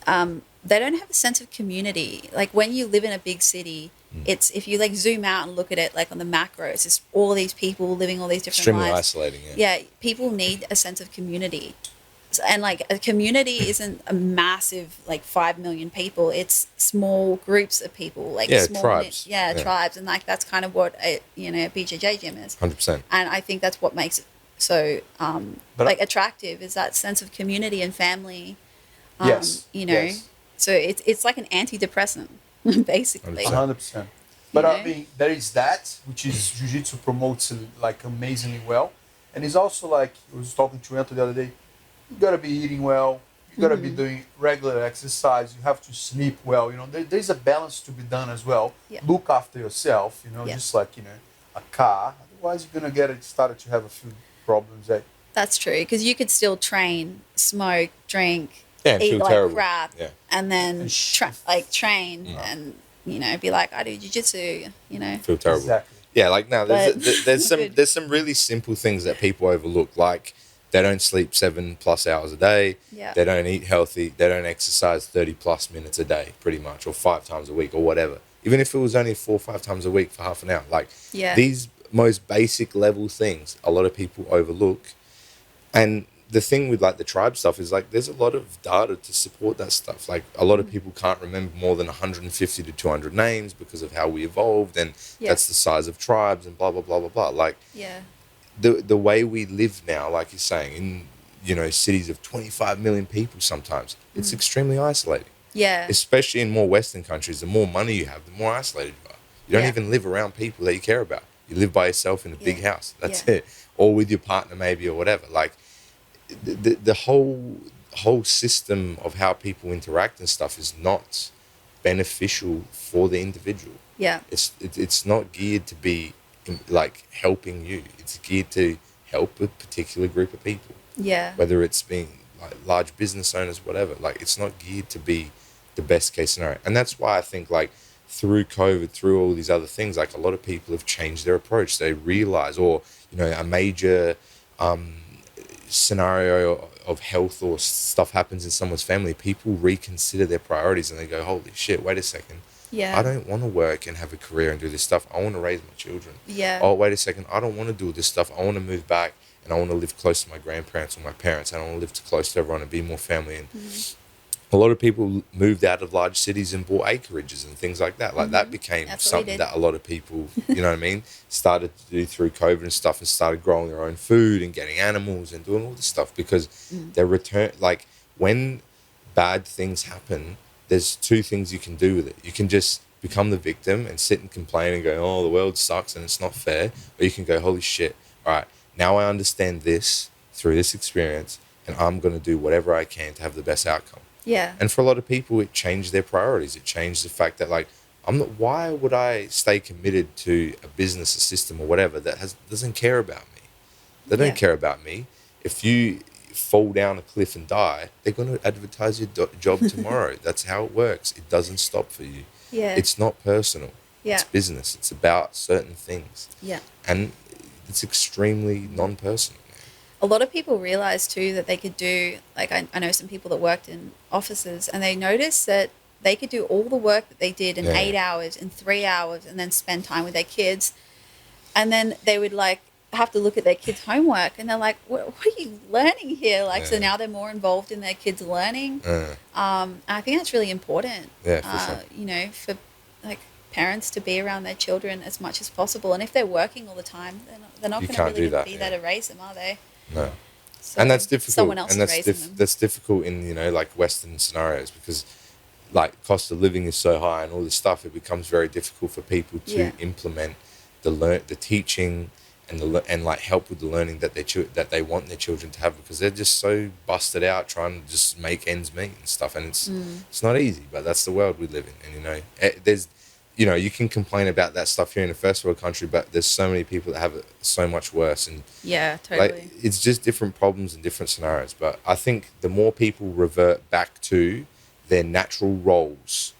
they don't have a sense of community. Like when you live in a big city, it's, if you like zoom out and look at it like on the macros, it's all these people living all these different lives. Extremely isolating, yeah. People need a sense of community. And like a community isn't a massive like 5 million people. It's small groups of people, like small tribes. Tribes, and like that's kind of what a BJJ gym is. 100%. And I think that's what makes it so But like attractive is that sense of community and family. Yes. You know, Yes. so it's like an antidepressant, basically. 100%. But I know? mean, there is that, which is jiu-jitsu promotes it, like amazingly well. And it's also like, I was talking to Anto the other day, you gotta be eating well, you gotta be doing regular exercise, you have to sleep well, you know, there's a balance to be done as well. Yeah. Look after yourself, you know, Yeah. just like, you know, a car. Otherwise you're gonna get it started to have a few problems. That's true, because you could still train, smoke, drink, Yeah, and eat feel like terrible. crap, Yeah. and then And train and be like, I do jiu-jitsu, Feel terrible. Exactly. Yeah, like now But- there's some really simple things that people overlook, like they don't sleep 7+ hours a day. Yeah. They don't eat healthy. They don't exercise 30+ minutes a day, pretty much, or 5 times a week, or whatever. Even if it was only 4 or 5 times a week for half an hour, like Yeah. these most basic level things, a lot of people overlook. And the thing with like the tribe stuff is like there's a lot of data to support that stuff. Like a lot of people can't remember more than 150 to 200 names because of how we evolved, and Yeah. that's the size of tribes and blah blah blah blah blah. Like yeah, the way we live now, like you're saying, in cities of 25 million people, sometimes it's extremely isolating. yeah, Especially in more Western countries, the more money you have, the more isolated you are. You don't Yeah. even live around people that you care about. You live by yourself in a big Yeah. house. That's Yeah. it. Or with your partner maybe, or whatever. Like the whole system of how people interact and stuff is not beneficial for the individual. yeah, It's not geared to be like helping you. It's geared to help a particular group of people, yeah, whether it's being like large business owners, whatever. Like it's not geared to be the best case scenario. And that's why I think like through COVID, through all these other things, like a lot of people have changed their approach. They realize, or a major scenario of health or stuff happens in someone's family, people reconsider their priorities and they go, holy shit, wait a second. yeah, I don't want to work and have a career and do this stuff. I want to raise my children. yeah, Oh, wait a second. I don't want to do this stuff. I want to move back and I want to live close to my grandparents or my parents. I don't want to live too close to everyone and be more family. And a lot of people moved out of large cities and bought acreages and things like that. Like that became That's what we something did. that a lot of people, you know what I mean, started to do through COVID and stuff, and started growing their own food and getting animals and doing all this stuff because their return, like when bad things happen, there's 2 things you can do with it. You can just become the victim and sit and complain and go, oh, the world sucks and it's not fair. Or you can go, holy shit, all right, now I understand this through this experience and I'm going to do whatever I can to have the best outcome. yeah, And for a lot of people, it changed their priorities. It changed the fact that, like, why would I stay committed to a business, a system, or whatever that doesn't care about me? They don't Yeah. care about me. If you fall down a cliff and die, they're going to advertise your job tomorrow. That's how it works. It doesn't stop for you. yeah, It's not personal. Yeah. It's business. It's about certain things. yeah. And it's extremely non-personal. A lot of people realize too that they could do, like I know some people that worked in offices and they noticed that they could do all the work that they did in Yeah. 8 hours, in 3 hours, and then spend time with their kids. And then they would like have to look at their kids' homework and they're like, what are you learning here? Like, so Yeah. now they're more involved in their kids' learning. And I think that's really important, Yeah, for sure. For like parents to be around their children as much as possible. And if they're working all the time, they're not You going to can't really do that, be there to raise them, are they? No. So And that's difficult. Someone else and is that's raising them. that's difficult in like Western scenarios because like cost of living is so high and all this stuff. It becomes very difficult for people to Yeah. implement the teaching and like help with the learning that that they want their children to have because they're just so busted out trying to just make ends meet and stuff. And it's not easy, but that's the world we live in. And there's you can complain about that stuff here in a first world country, but there's so many people that have it so much worse. And Yeah, totally. like it's just different problems and different scenarios. But I think the more people revert back to their natural roles,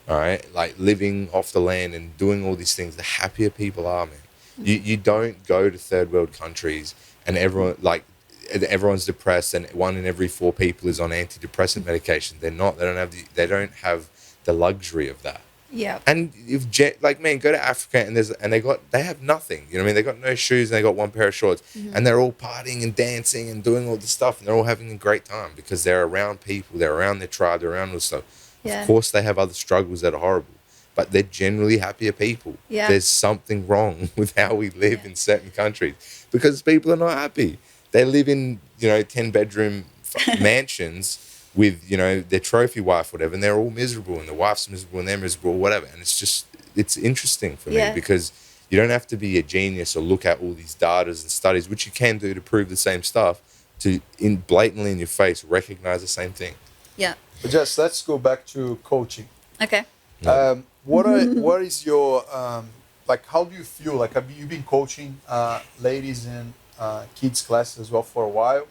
all right, like living off the land and doing all these things, the happier people are, man. You don't go to third world countries and everyone's depressed and 1 in every 4 people is on antidepressant medication. They're not. They don't have the luxury of that. Yeah. And go to Africa and they have nothing. You know what I mean? They got no shoes and they got 1 pair of shorts and they're all partying and dancing and doing all this stuff and they're all having a great time because they're around people, they're around their tribe, they're around all this stuff. Yeah. Of course, they have other struggles that are horrible, but they're generally happier people. Yeah. There's something wrong with how we live in certain countries because people are not happy. They live in, 10-bedroom mansions with, their trophy wife, whatever, and they're all miserable, and the wife's miserable and they're miserable, whatever. And it's interesting for me because you don't have to be a genius or look at all these data and studies, which you can do to prove the same stuff, to blatantly in your face recognize the same thing. Yeah. But Jess, let's go back to coaching. Okay. What is your how do you feel? Like, have you been coaching ladies and kids classes as well for a while?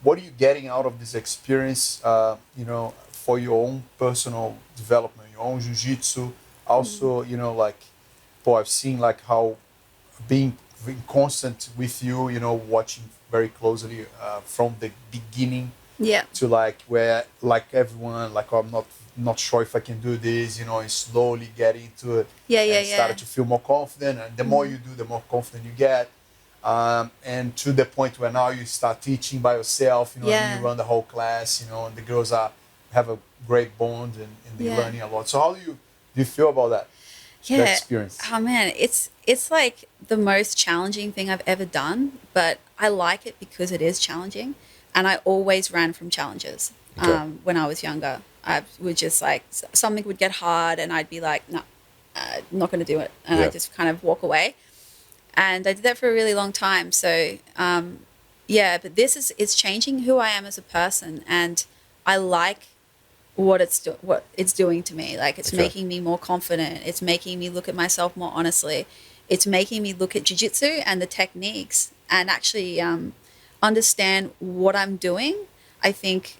What are you getting out of this experience? For your own personal development, your own jiu-jitsu. Also, I've seen like how being constant with you, watching very closely from the beginning to where everyone, I'm not sure if I can do this, and slowly get into it. Started to feel more confident, and the more you do, the more confident you get. And to the point where now you start teaching by yourself, and you run the whole class, and the girls have a great bond and they're learning a lot. So how do you feel about that? That experience? Oh man, it's like the most challenging thing I've ever done, but I like it because it is challenging, and I always ran from challenges. When I was younger, I would just something would get hard, and I'd be like, no, I'm not going to do it, and I just kind of walk away. And I did that for a really long time. So, but it's changing who I am as a person, and I like what it's doing to me. Like, it's making me more confident. It's making me look at myself more honestly. It's making me look at jiu-jitsu and the techniques and actually understand what I'm doing. I think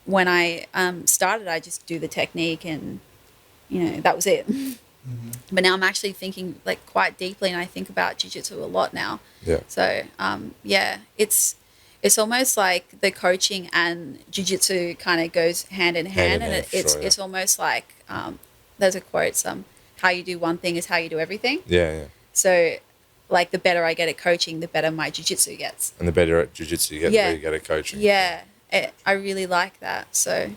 when I started, I just do the technique and, that was it. But now I'm actually thinking quite deeply, and I think about jiu-jitsu a lot now. Yeah. So, it's almost like the coaching and jiu-jitsu kind of goes hand in hand. And it's almost like, there's a quote, how you do one thing is how you do everything. Yeah. So, the better I get at coaching, the better my jiu-jitsu gets. And the better at jiu-jitsu you get, the better you get at coaching. Yeah. I really like that. So,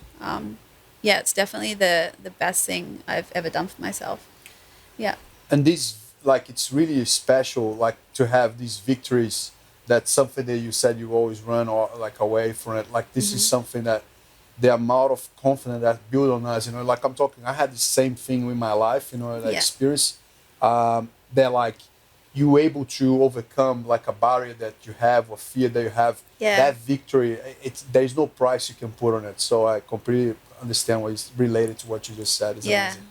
it's definitely the best thing I've ever done for myself. Yeah. And this, it's really special, to have these victories. That's something that you said you always run away from it. This is something that the amount of confidence that built on us, I'm talking, I had the same thing with my life, that experience, that you able to overcome a barrier that you have or fear that you have. That victory, there's no price you can put on it. So I completely understand what is related to what you just said. It's amazing.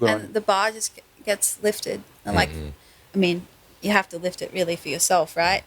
And the bar just gets lifted. And you have to lift it really for yourself, right?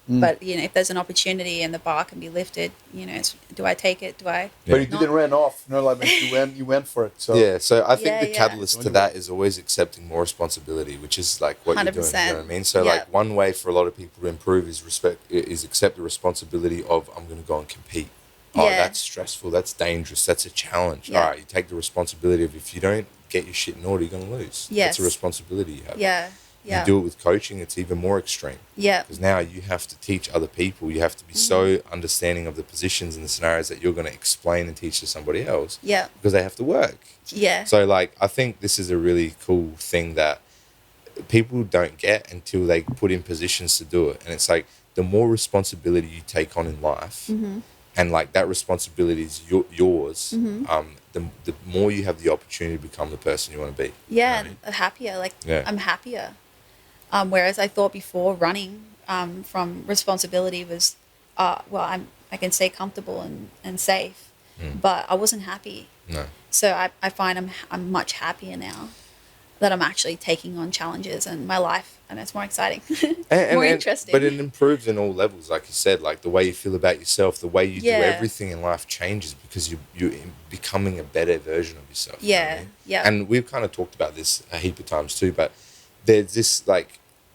But if there's an opportunity and the bar can be lifted, do I take it? Do I? But you didn't run off. You went for it. So So I think the catalyst to that is always accepting more responsibility, which is what 100%. You're doing. You know what I mean? So one way for a lot of people to improve is accept the responsibility of, I'm going to go and compete. Oh, that's stressful. That's dangerous. That's a challenge. All right, you take the responsibility of, if you don't get your shit in order, you're going to lose. That's a responsibility you have. You do it with coaching, it's even more extreme. Because now you have to teach other people. You have to be so understanding of the positions and the scenarios that you're going to explain and teach to somebody else. Because they have to work. So, I think this is a really cool thing that people don't get until they put in positions to do it. And it's the more responsibility you take on in life, and that responsibility is yours, the more you have the opportunity to become the person you want to be. Happier. I'm happier. Whereas I thought before running from responsibility was, I can stay comfortable and safe, but I wasn't happy. No. So I find I'm much happier now that I'm actually taking on challenges in my life, and it's more exciting, more interesting. But it improves in all levels, like you said, the way you feel about yourself, the way you do everything in life changes because you're becoming a better version of yourself. You know what I mean? And we've kind of talked about this a heap of times too, but there's this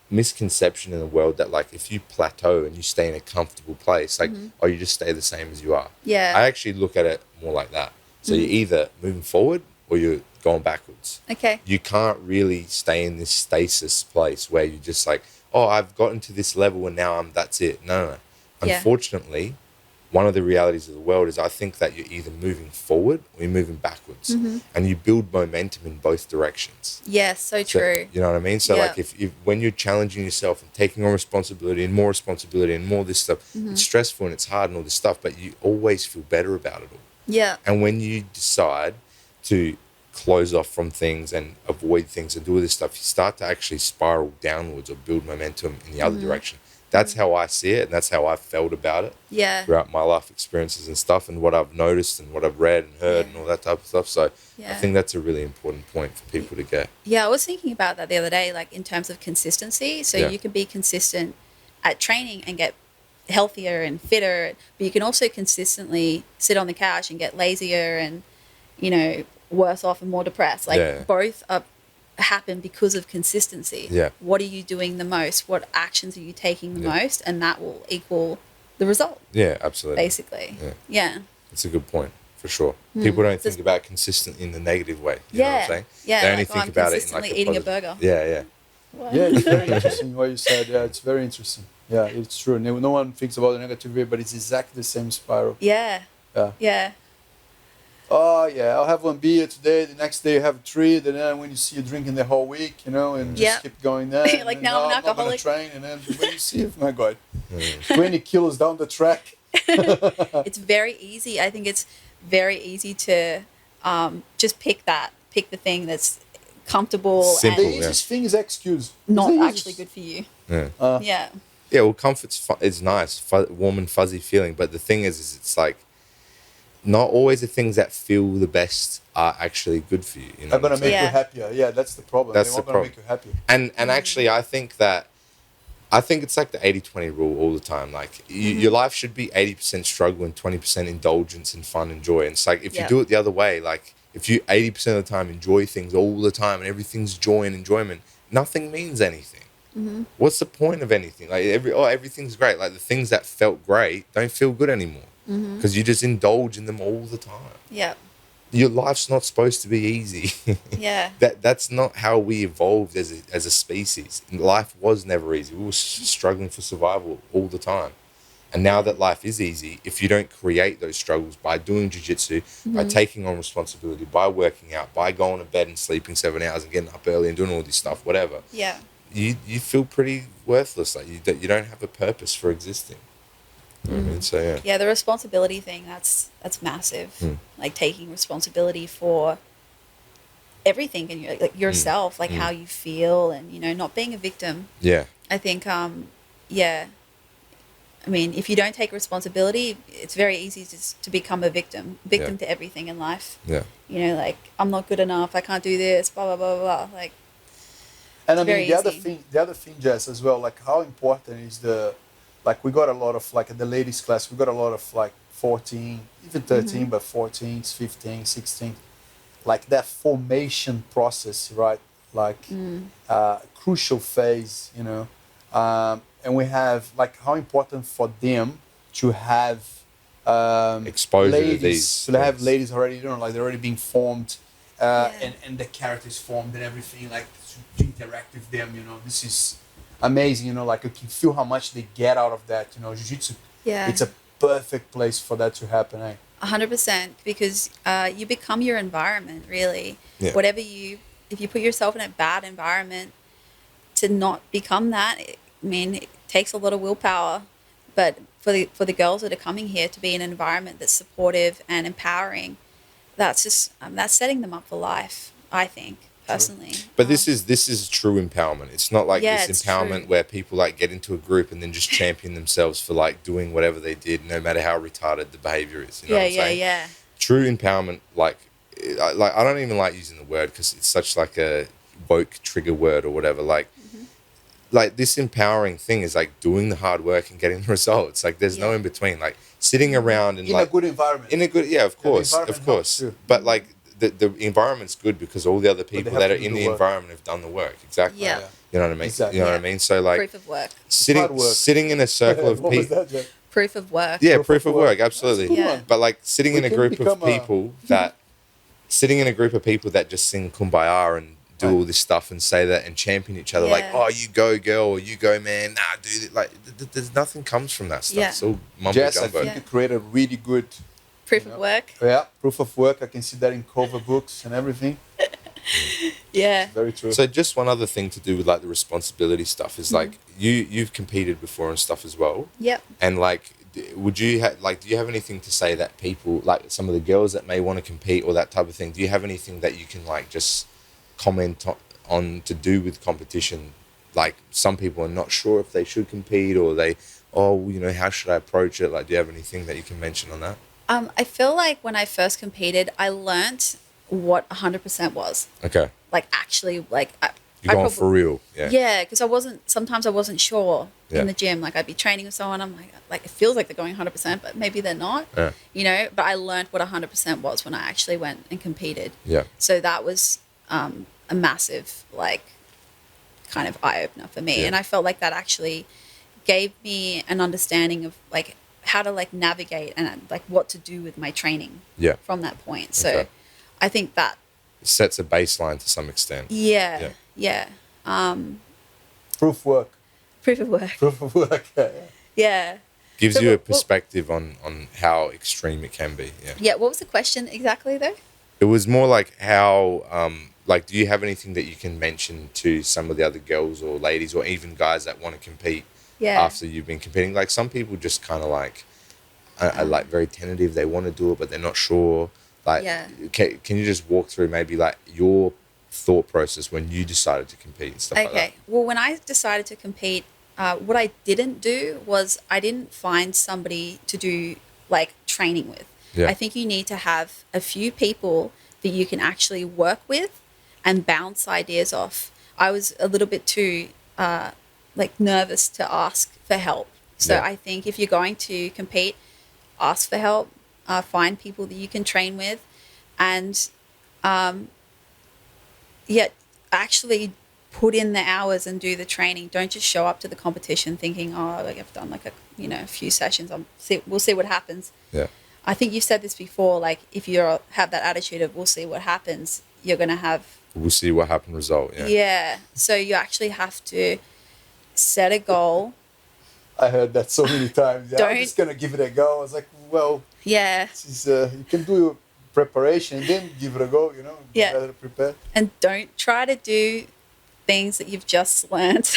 misconception in the world that if you plateau and you stay in a comfortable place, you just stay the same as you are. I actually look at it more like that. So you're either moving forward or you're going backwards. You can't really stay in this stasis place where you're just I've gotten to this level and now that's it. No. Unfortunately, one of the realities of the world is I think that you're either moving forward or you're moving backwards, and you build momentum in both directions. Yes, so true. You know what I mean? So Yeah. like if when you're challenging yourself and taking on responsibility and more this stuff, it's stressful and it's hard and all this stuff, but you always feel better about it all. Yeah. And when you decide to close off from things and avoid things and do all this stuff, you start to actually spiral downwards or build momentum in the other direction. That's how I see it, and that's how I felt about it throughout my life experiences and stuff, and what I've noticed and what I've read and heard and all that type of stuff. So I think that's a really important point for people to get. Yeah, I was thinking about that the other day, like in terms of consistency. So you can be consistent at training and get healthier and fitter, but you can also consistently sit on the couch and get lazier and, you know, worse off and more depressed. Like both are happen because of consistency. What are you doing the most? What actions are you taking the most? And that will equal the result. Yeah, absolutely. Basically. Yeah. It's a good point, for sure. People don't think about consistent in the negative way. You know what I'm saying? Yeah. They only like, think I'm about it in consistently like a eating positive. a burger. Yeah. Yeah, it's very interesting what you said. Yeah, it's very interesting. Yeah, it's true. No one thinks about the negative way, but it's exactly the same spiral. Yeah. Oh, yeah, I'll have one beer today. The next day you have 3. Then when you see you drinking the whole week, you know, and just keep going there. Like, and now I'm an I'm not going alcoholic. to train. And then when you see it, my God, 20 kilos down the track. It's very easy. I think it's very easy to just pick the thing that's comfortable Simple, and The easiest thing is excuse. not It's the actually easiest. good for you. Yeah. Well, comfort's is nice, warm and fuzzy feeling. But the thing is it's like not always the things that feel the best are actually good for you. You know, I'm going to make you happier. Yeah, that's the problem. That's They the won't going to problem. make you happier. And actually, I think it's like the 80-20 rule all the time. Like your life should be 80% struggle and 20% indulgence and fun and joy. And it's like if you do it the other way, like if you 80% of the time enjoy things all the time and everything's joy and enjoyment, nothing means anything. What's the point of anything? Like everything's great. Like the things that felt great don't feel good anymore because you just indulge in them all the time. Yeah. Your life's not supposed to be easy. Yeah. That's not how we evolved as a species. Life was never easy. We were struggling for survival all the time. And now that life is easy, if you don't create those struggles by doing jiu-jitsu, by taking on responsibility, by working out, by going to bed and sleeping 7 hours and getting up early and doing all this stuff, whatever, you feel pretty worthless. Like you don't have a purpose for existing. You know what I mean? So Yeah, the responsibility thing, that's massive. Like taking responsibility for everything in your, like yourself, like how you feel and, you know, not being a victim. Yeah. I think, I mean, if you don't take responsibility, it's very easy to become a victim to everything in life. Yeah. You know, like, I'm not good enough, I can't do this, blah, blah, blah, blah. Like, And I mean, very the other thing, Jess, as well, like how important is like we got a lot of, like at the ladies class, we got a lot of like 14, even 13, but 14, 15, 16, like that formation process, right? Like crucial phase, you know. And we have like how important for them to have exposure ladies, to these to have things. ladies already, you know, like they're already being formed, and the characters formed and everything, like to interact with them, you know. This is amazing, you know, like you can feel how much they get out of that, you know. Jiu-jitsu, it's a perfect place for that to happen, eh? 100%, because you become your environment, really. Yeah. If you put yourself in a bad environment, to not become that, I mean, it takes a lot of willpower. But for the girls that are coming here to be in an environment that's supportive and empowering, that's just that's setting them up for life, I think, personally. But this is true empowerment. It's not like this empowerment true. where people like get into a group and then just champion themselves for like doing whatever they did, no matter how retarded the behavior is. You know what I'm saying? Yeah. True empowerment, like I don't even like using the word because it's such like a woke trigger word or whatever. Like this empowering thing is like doing the hard work and getting the results. Like there's no in between. Like sitting around and In a good environment. Of course. environment helps too. But like the environment's good because all the other people have that to are do in the the work. environment have done the work. Exactly. Yeah. You know what I mean? Exactly. You know what I mean? So like Proof of work. hard work. sitting in a circle of What was people. that, Jack? Proof of work. Yeah, Proof proof of of work, work. absolutely. That's a good Yeah. one. But like sitting We in a can group of become a- people that just sing Kumbaya and do all this stuff and say that and champion each other, like, oh, you go girl, or you go man, nah, dude, like there's nothing comes from that stuff. Yeah. It's all mumbo Jess, I jumbo. think you create a really good Proof of work. Yeah, proof of work. I can see that in cover books and everything. Yeah. Very true. So just one other thing to do with like the responsibility stuff is like you've competed before and stuff as well. Yep. And like, would you do you have anything to say that people, like some of the girls that may want to compete or that type of thing, do you have anything that you can like just comment on to do with competition? Like some people are not sure if they should compete, or they, how should I approach it? Like, do you have anything that you can mention on that? I feel like when I first competed, I learnt what 100% was. Okay. Like actually, like You're going for real. Yeah. Yeah, because sometimes I wasn't sure in the gym. Like I'd be training with someone, I'm like it feels like they're going 100%, but maybe they're not. Yeah. You know, but I learned what 100% was when I actually went and competed. Yeah. So that was a massive like kind of eye opener for me, and I felt like that actually gave me an understanding of like how to like navigate and like what to do with my training. Yeah. From that point, so I think that sets a baseline to some extent. Yeah. Proof work. Proof of work. Proof of work. Yeah. Gives you a perspective on how extreme it can be. Yeah. Yeah. What was the question exactly though? It was more like how, like, do you have anything that you can mention to some of the other girls or ladies or even guys that want to compete after you've been competing? Like some people just kind of like, are like very tentative. They want to do it, but they're not sure. Like, can you just walk through maybe like your thought process when you decided to compete and stuff like that? Okay. Well, when I decided to compete, what I didn't do was I didn't find somebody to do like training with. Yeah. I think you need to have a few people that you can actually work with and bounce ideas off. I was a little bit too like nervous to ask for help. So I think if you're going to compete, ask for help, find people that you can train with, and actually put in the hours and do the training. Don't just show up to the competition thinking, oh, like I've done like a few sessions. We'll see what happens. Yeah. I think you've said this before. Like if you have that attitude of we'll see what happens, you're gonna have. We'll see what happens. Result. Yeah. Yeah. So you actually have to set a goal. I heard that so many times. Yeah, I'm just gonna give it a go. I was like, well, yeah, you can do your preparation and then give it a go. You know, better prepare. And don't try to do things that you've just learned.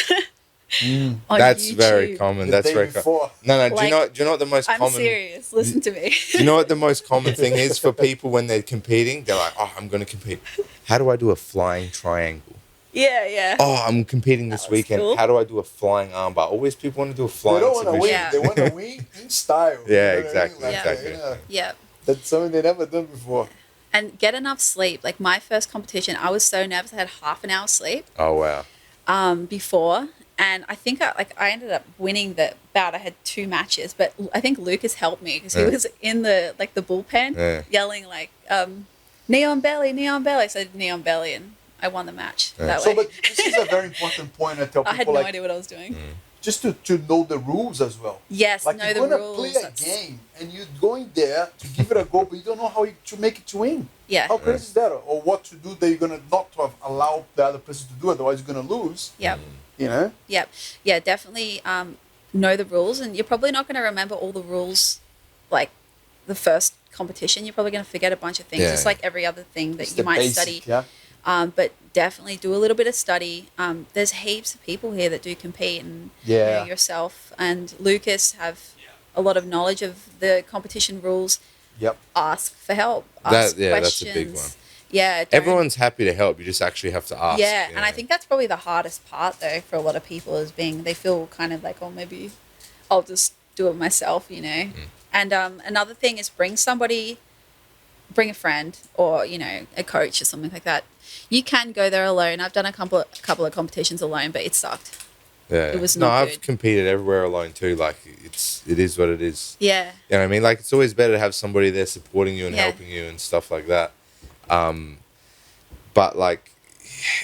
On That's YouTube. very common. That's very common. No. Like, Do you know what the most common? I'm serious. Listen to me. Do you know what the most common thing is for people when they're competing? They're like, oh, I'm going to compete. How do I do a flying triangle? Yeah. Oh, I'm competing this weekend. Cool. How do I do a flying armbar? Always people want to do a flying submission. They want to win in style. Yeah, exactly. Yeah. That's something they never done before. And get enough sleep. Like my first competition, I was so nervous. I had half an hour sleep. Oh, wow. Before. And I think I ended up winning the bout. I had 2 matches, but I think Lucas helped me because he was in the bullpen yelling like neon belly. So I said neon belly and I won the match that way. But this is a very important point. I tell people I had no idea what I was doing. Just to know the rules as well. Yes, like know the rules. You're going to play a game and you're going there to give it a go, but you don't know how to make it to win. Yeah. How crazy is that? Or what to do that you're going to not allow the other person to do, otherwise you're going to lose. Yep. You know? Yep. Yeah, definitely know the rules. And you're probably not going to remember all the rules like the first competition. You're probably going to forget a bunch of things, just like every other thing that you might study. Yeah. But definitely do a little bit of study. There's heaps of people here that do compete, and yourself and Lucas have a lot of knowledge of the competition rules. Yep. Ask for help. Ask questions. That's a big one. Yeah. Everyone's happy to help. You just actually have to ask. Yeah, and I think that's probably the hardest part, though, for a lot of people is they feel kind of like, oh, maybe I'll just do it myself, you know. And another thing is bring a friend or, a coach or something like that. You can go there alone. I've done a couple of competitions alone, but it sucked. Yeah. It was not good. I've competed everywhere alone too. Like it is what it is. Yeah. You know what I mean? Like it's always better to have somebody there supporting you and helping you and stuff like that. But like,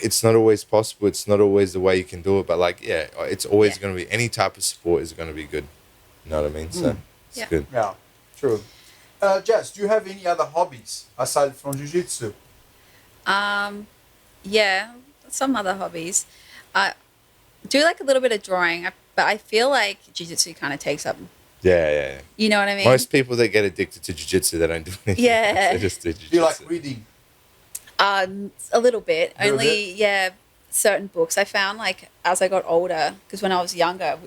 it's not always possible. It's not always the way you can do it. But like, it's always going to be, any type of support is going to be good. You know what I mean? So it's good. Yeah, true. Jess, do you have any other hobbies aside from jiu-jitsu? Yeah, some other hobbies. I do like a little bit of drawing, but I feel like jiu-jitsu kind of takes up. Yeah. You know what I mean? Most people that get addicted to jiu-jitsu, they don't do anything. Yeah. They just do Do you jiu-jitsu. like reading? A little bit. Only, certain books. I found like as I got older, because when I was younger,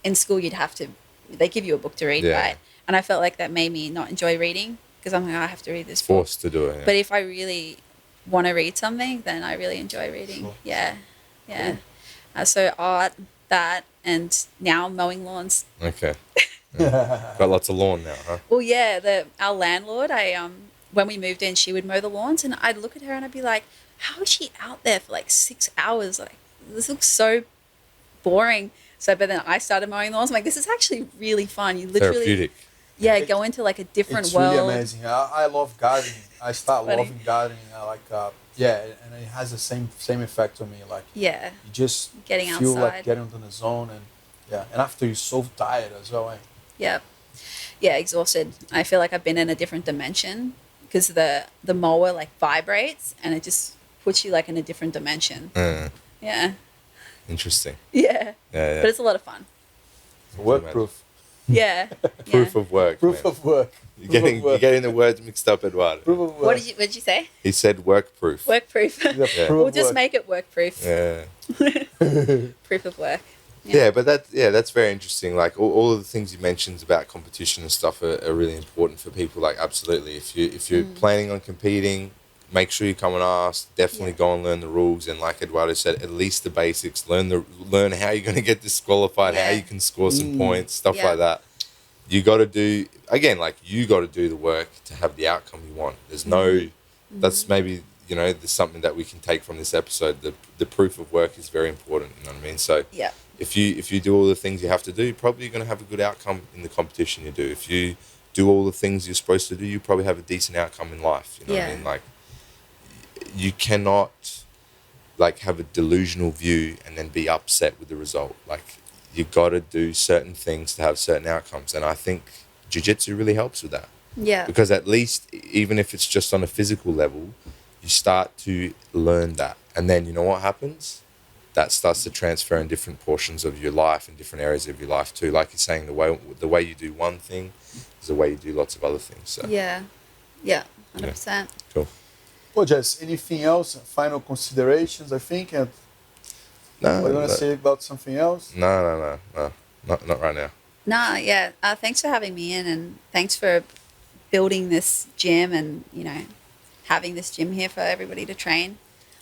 in school they give you a book to read, Yeah. right? And I felt like that made me not enjoy reading because I'm like, I have to read this book. Forced to do it. Yeah. But if I really want to read something, then I really enjoy reading. Sure. Yeah. So art, that, and now mowing lawns. Okay. Yeah. Got lots of lawn now, huh? Well, yeah, our landlord, when we moved in, she would mow the lawns, and I'd look at her and I'd be like, how is she out there for like 6 hours? Like, this looks so boring. But then I started mowing lawns. I'm like, this is actually really fun. You literally, Therapeutic. yeah, go into like a different It's world. really amazing. I love gardening. I start Funny. loving gardening. And it has the same effect on me. Like, Yeah, you just Getting feel like outside. getting into the zone, and after you're so tired as well. yeah, exhausted. I feel like I've been in a different dimension because the mower like vibrates and it just puts you like in a different dimension. Yeah. Interesting. Yeah. Yeah. But it's a lot of fun. Work proof. Yeah. Proof of work. Proof man. of work. You're getting the words mixed up, Eduardo. Proof of work. What did you say? He said work proof. Work proof. Yeah, Yeah. proof We'll of just work. make it work proof. Yeah. Proof of work. Yeah, but that's very interesting. Like all of the things you mentioned about competition and stuff are really important for people. Like absolutely, if you're planning on competing, make sure you come and ask. Definitely go and learn the rules. And like Eduardo said, at least the basics. Learn how you're going to get disqualified, how you can score some points, stuff like that. You got to do the work to have the outcome you want. There's no. That's maybe there's something that we can take from this episode. The proof of work is very important. You know what I mean? So Yeah. if you do all the things you have to do, you're probably going to have a good outcome in the competition you do. If you do all the things you're supposed to do, you probably have a decent outcome in life. You know what I mean? Like, you cannot like have a delusional view and then be upset with the result. Like, you got to do certain things to have certain outcomes, and I think jiu-jitsu really helps with that. Yeah. Because at least, even if it's just on a physical level, you start to learn that, and then you know what happens? That starts to transfer in different portions of your life and different areas of your life too. Like you're saying, the way you do one thing is the way you do lots of other things. So. Yeah. 100%. Cool. Well, Jess, anything else? Final considerations, I think. And No. what do you want to say about something else? No. Not right now. Nah, yeah. Thanks for having me in, and thanks for building this gym and, having this gym here for everybody to train.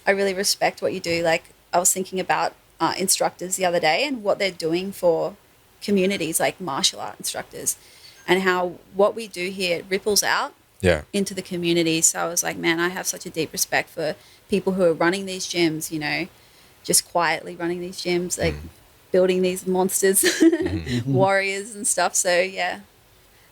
I really respect what you do. Like, I was thinking about instructors the other day and what they're doing for communities like martial art instructors, and how what we do here ripples out into the community. So I was like, man, I have such a deep respect for people who are running these gyms, just quietly running these gyms, like building these monsters, warriors and stuff. So yeah.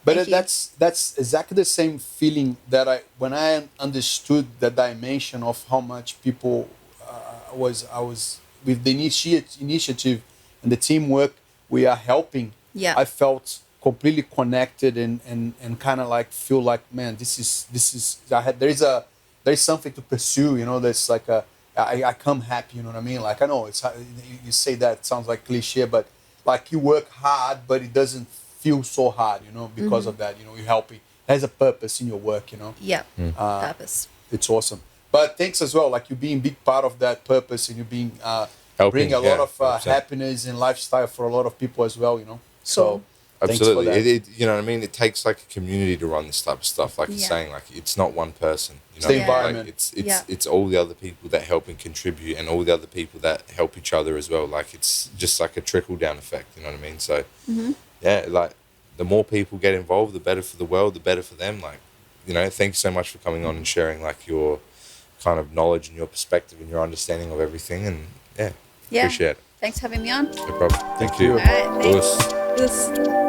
But that's exactly the same feeling that when I understood the dimension of how much people I was with the initiative and the teamwork we are helping. Yeah. I felt completely connected and kind of like feel like, man, this is there's something to pursue. There's like I come happy. You know what I mean? Like, I know you say that, it sounds like cliche, but like you work hard, but it doesn't feel so hard, because of that. You're helping. There's a purpose in your work. Yeah. Purpose. It's awesome. But thanks as well, like you being a big part of that purpose, and you being bring a lot of happiness and lifestyle for a lot of people as well. So Absolutely. thanks for that. You know what I mean? It takes like a community to run this type of stuff. Like you're saying, like it's not one person. It's the environment. Like, it's all the other people that help and contribute, and all the other people that help each other as well. Like it's just like a trickle down effect. You know what I mean? So like the more people get involved, the better for the world, the better for them. Like, thanks so much for coming on and sharing like your kind of knowledge and your perspective and your understanding of everything. And appreciate it. Thanks for having me on. No problem. Thank you. All right. Thanks. Louis. This.